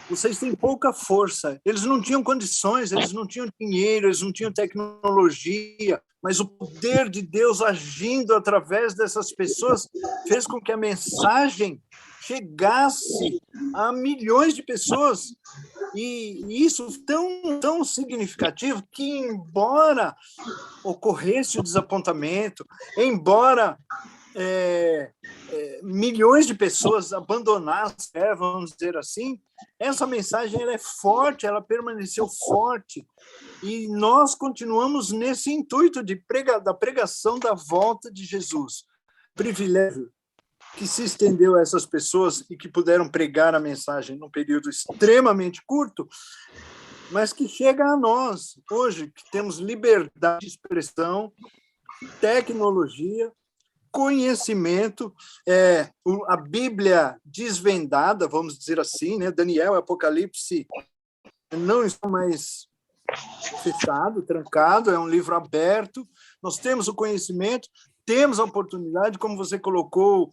Vocês têm pouca força. Eles não tinham condições, eles não tinham dinheiro, eles não tinham tecnologia, mas o poder de Deus agindo através dessas pessoas fez com que a mensagem chegasse a milhões de pessoas. E isso tão significativo que, embora ocorresse o desapontamento, embora milhões de pessoas abandonassem, vamos dizer assim, essa mensagem ela é forte, ela permaneceu forte, e nós continuamos nesse intuito da pregação da volta de Jesus. Privilégio que se estendeu a essas pessoas e que puderam pregar a mensagem num período extremamente curto, mas que chega a nós hoje, que temos liberdade de expressão, tecnologia, conhecimento, a Bíblia desvendada, vamos dizer assim, né? Daniel e Apocalipse não estão mais fechado, trancado, é um livro aberto, nós temos o conhecimento, temos a oportunidade, como você colocou,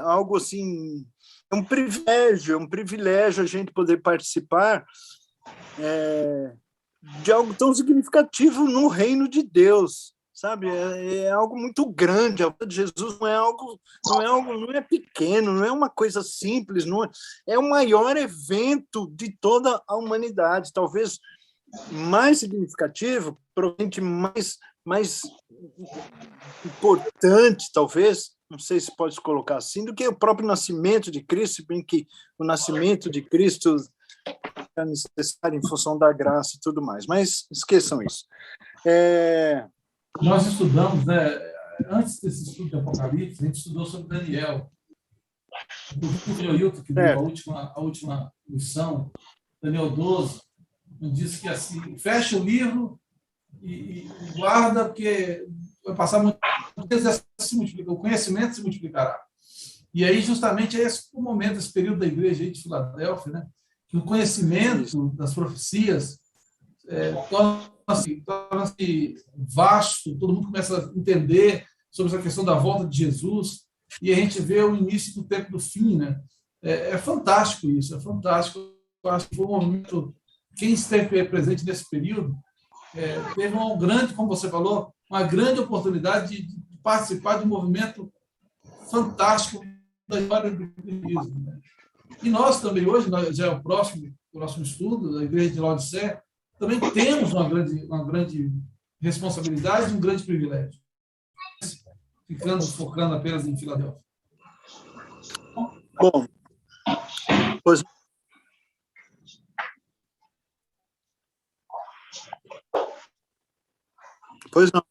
algo assim, é um privilégio a gente poder participar de algo tão significativo no reino de Deus, sabe? É algo muito grande. A volta de Jesus não é pequeno, não é uma coisa simples, é o maior evento de toda a humanidade, talvez mais significativo, provavelmente mais importante, talvez, não sei se pode colocar assim, do que o próprio nascimento de Cristo, bem que o nascimento de Cristo é necessário em função da graça e tudo mais, mas esqueçam isso. Nós estudamos, né, antes desse estudo de Apocalipse, a gente estudou sobre Daniel. O Hilton, que deu a última lição, Daniel 12, disse que assim, fecha o livro e guarda, porque vai passar muito tempo, se multiplica, o conhecimento se multiplicará. E aí, justamente, é esse o momento, esse período da igreja aí de Filadélfia, né, que o conhecimento das profecias torna-se vasto, todo mundo começa a entender sobre essa questão da volta de Jesus, e a gente vê o início do tempo do fim, né? É fantástico isso, é fantástico. Eu acho que foi um momento, quem esteve presente nesse período, teve uma grande, como você falou, uma grande oportunidade de participar de um movimento fantástico da história do cristianismo, né? E nós também, hoje, já é o próximo estudo da Igreja de Laodiceia, também temos uma grande responsabilidade e um grande privilégio, focando apenas em Filadélfia. Bom, pois não.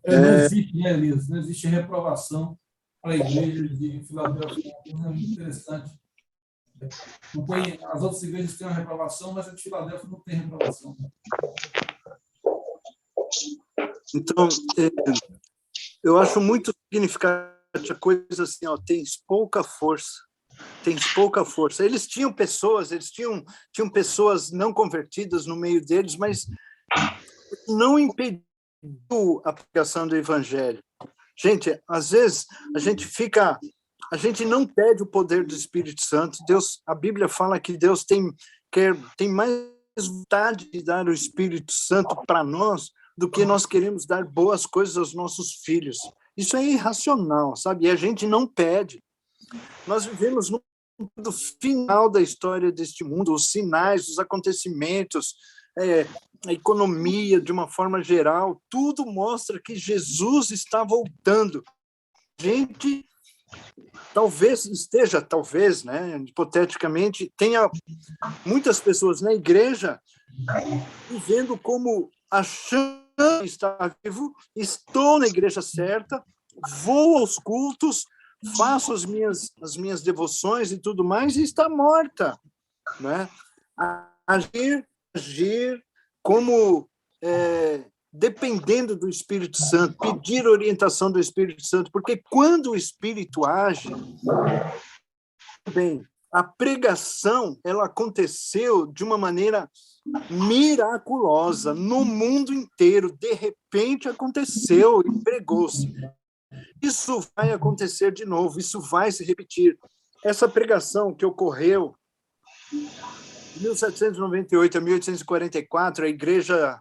Não existe, né, Elias? Não existe reprovação para a igreja de Filadélfia. É muito interessante. Não tem, as outras igrejas têm uma reprovação, mas a de Filadélfia não tem reprovação. Então, eu acho muito significativa a coisa assim, tens pouca força. Eles tinham pessoas não convertidas no meio deles, mas não impediu a pregação do evangelho. Gente, às vezes a gente não pede o poder do Espírito Santo. A Bíblia fala que Deus tem mais vontade de dar o Espírito Santo para nós do que nós queremos dar boas coisas aos nossos filhos. Isso é irracional, sabe? E a gente não pede. Nós vivemos no final da história deste mundo, os sinais, os acontecimentos, a economia, de uma forma geral, tudo mostra que Jesus está voltando. A gente talvez esteja, né, hipoteticamente, tenha muitas pessoas na igreja vivendo como achando que está vivo, estou na igreja certa, vou aos cultos, faço as minhas devoções e tudo mais, e está morta, né? Agir como dependendo do Espírito Santo, pedir orientação do Espírito Santo, porque quando o Espírito age, bem, a pregação ela aconteceu de uma maneira miraculosa no mundo inteiro, de repente aconteceu e pregou-se. Isso vai acontecer de novo, isso vai se repetir. Essa pregação que ocorreu de 1798 a 1844, a igreja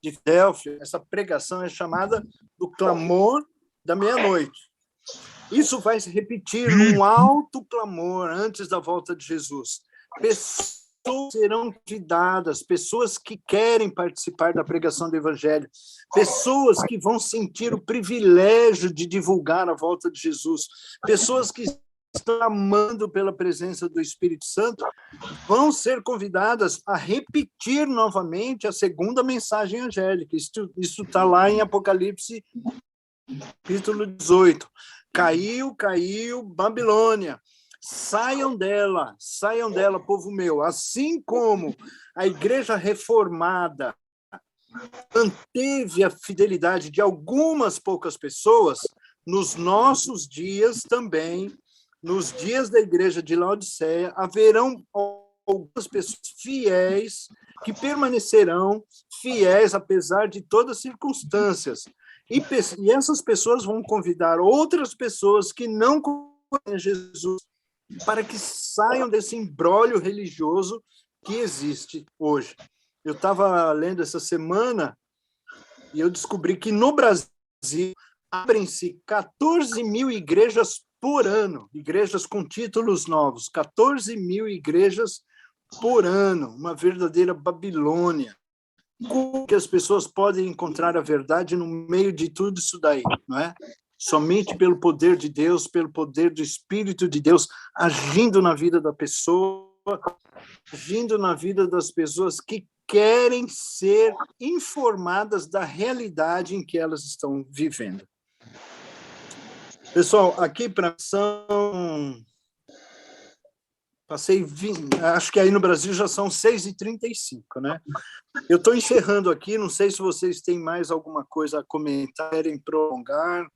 de Filadélfia, essa pregação é chamada do clamor da meia-noite. Isso vai se repetir num alto clamor antes da volta de Jesus. Pessoas serão convidadas, pessoas que querem participar da pregação do Evangelho, pessoas que vão sentir o privilégio de divulgar a volta de Jesus, pessoas que estão amando pela presença do Espírito Santo, vão ser convidadas a repetir novamente a segunda mensagem angélica. Isso está lá em Apocalipse, capítulo 18. Caiu Babilônia. Saiam dela, povo meu. Assim como a igreja reformada manteve a fidelidade de algumas poucas pessoas, nos nossos dias também, nos dias da igreja de Laodiceia, haverão algumas pessoas fiéis que permanecerão fiéis apesar de todas as circunstâncias. E essas pessoas vão convidar outras pessoas que não conhecem Jesus para que saiam desse imbróglio religioso que existe hoje. Eu estava lendo essa semana e eu descobri que no Brasil abrem-se 14 mil igrejas por ano, igrejas com títulos novos, 14 mil igrejas por ano, uma verdadeira Babilônia. Como que as pessoas podem encontrar a verdade no meio de tudo isso daí, não é? Somente pelo poder de Deus, pelo poder do Espírito de Deus, agindo na vida da pessoa, agindo na vida das pessoas que querem ser informadas da realidade em que elas estão vivendo. Pessoal, aqui para são... Passei 20, acho que aí no Brasil já são 6h35, né? Eu estou encerrando aqui, não sei se vocês têm mais alguma coisa a comentar, querem prolongar,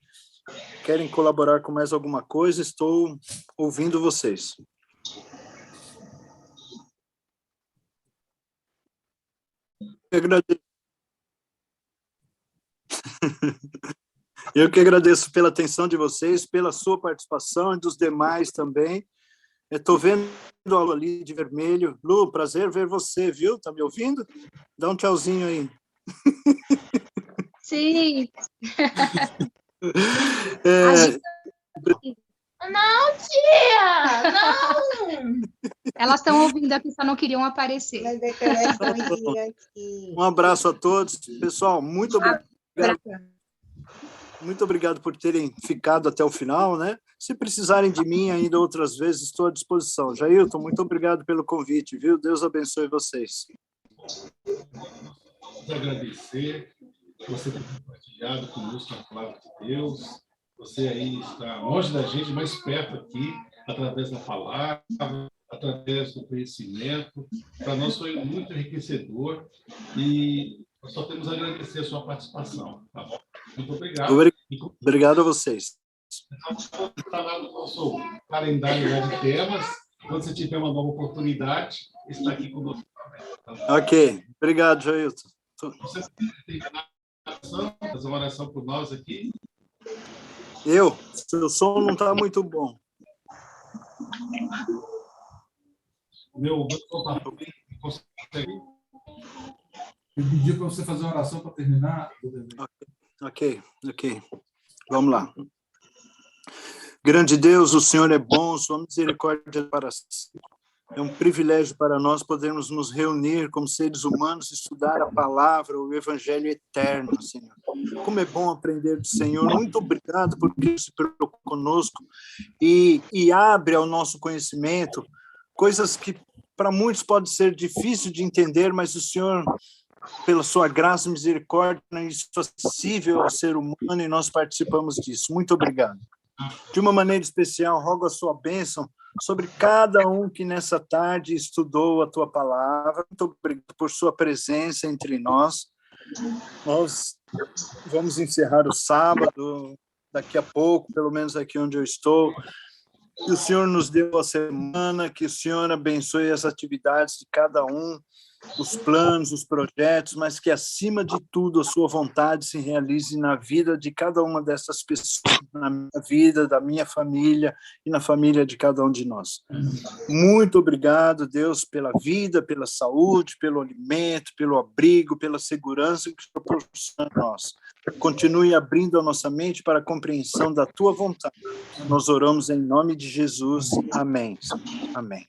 querem colaborar com mais alguma coisa, estou ouvindo vocês. Eu que agradeço pela atenção de vocês, pela sua participação e dos demais também. Eu estou vendo a Lu ali de vermelho. Lu, prazer ver você, viu? Tá me ouvindo? Dá um tchauzinho aí. Sim. Não, tia! Não! Elas estão ouvindo aqui, só não queriam aparecer. Um abraço a todos. Pessoal, muito obrigado. Muito obrigado por terem ficado até o final, né? Se precisarem de mim ainda outras vezes, estou à disposição. Jailton, muito obrigado pelo convite, viu? Deus abençoe vocês. Vou agradecer por você ter compartilhado conosco a palavra de Deus. Você aí está longe da gente, mais perto aqui, através da palavra, através do conhecimento. Para nós foi muito enriquecedor e nós só temos a agradecer a sua participação. Tá bom? Muito obrigado. Obrigado a vocês. Então, está lá no nosso calendário de temas. Quando você tiver uma nova oportunidade, está aqui conosco também. Ok. Obrigado, Jailton. Você tem fazer uma oração por nós aqui? Seu som não está muito bom. Meu som está bem. Consegue? Eu pedi para você fazer uma oração para terminar. Ok. Vamos lá. Grande Deus, o Senhor é bom, sua misericórdia para sempre. É um privilégio para nós podermos nos reunir como seres humanos, estudar a palavra, o Evangelho eterno, Senhor. Como é bom aprender do Senhor. Muito obrigado porque se preocupa conosco e abre ao nosso conhecimento coisas que para muitos pode ser difícil de entender, mas o Senhor, pela sua graça e misericórdia, isso é acessível ao ser humano e nós participamos disso. Muito obrigado. De uma maneira especial, rogo a sua bênção sobre cada um que nessa tarde estudou a tua palavra. Muito obrigado por sua presença entre nós. Nós vamos encerrar o sábado, daqui a pouco, pelo menos aqui onde eu estou. Que o Senhor nos deu a semana, que o Senhor abençoe as atividades de cada um, os planos, os projetos, mas que, acima de tudo, a sua vontade se realize na vida de cada uma dessas pessoas, na minha vida, da minha família e na família de cada um de nós. Muito obrigado, Deus, pela vida, pela saúde, pelo alimento, pelo abrigo, pela segurança que proporciona a nós. Continue abrindo a nossa mente para a compreensão da tua vontade. Nós oramos em nome de Jesus. Amém. Amém.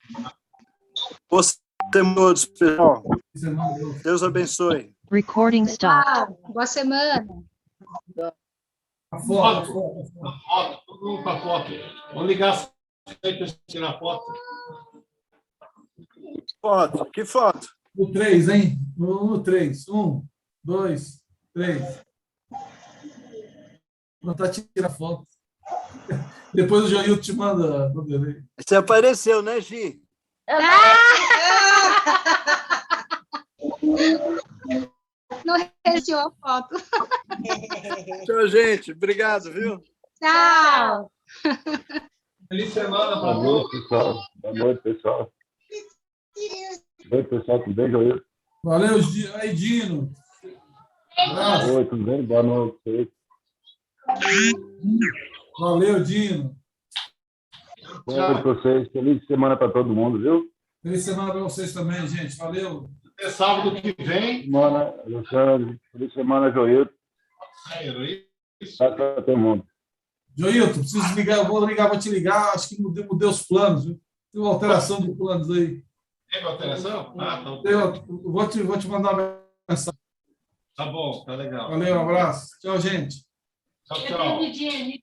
Todos, pessoal. Deus abençoe. Recording stop. Boa semana. A foto, todo mundo com a foto. Vamos ligar aí para tirar a foto. Foto, que foto? O 3, hein? No 3. 1, 2, 3. Vou tentar tirar a foto. Depois o Joilton te manda. Você apareceu, né, Gi? Não registrou a foto. Tchau, gente. Obrigado, viu? Tchau. Feliz semana para Boa noite, pessoal. Boa noite, pessoal. Oi, pessoal, tudo bem, Joilton? Valeu, aí, Dino. Oi, tudo bem? Boa noite. Valeu, Dino. Boa noite para vocês. Feliz semana para todo mundo, viu? Feliz semana para vocês também, gente. Valeu. Até sábado que vem. Semana, Alexandre. Feliz semana, Joilton. Para todo mundo. Joilton, preciso ligar. Vou te ligar. Acho que mudei os planos, viu? Tem uma alteração de planos aí. Tem uma alteração? Ah, tá. Vou te mandar uma mensagem. Tá bom, tá legal. Valeu, um abraço. Tchau, gente. Tchau, tchau.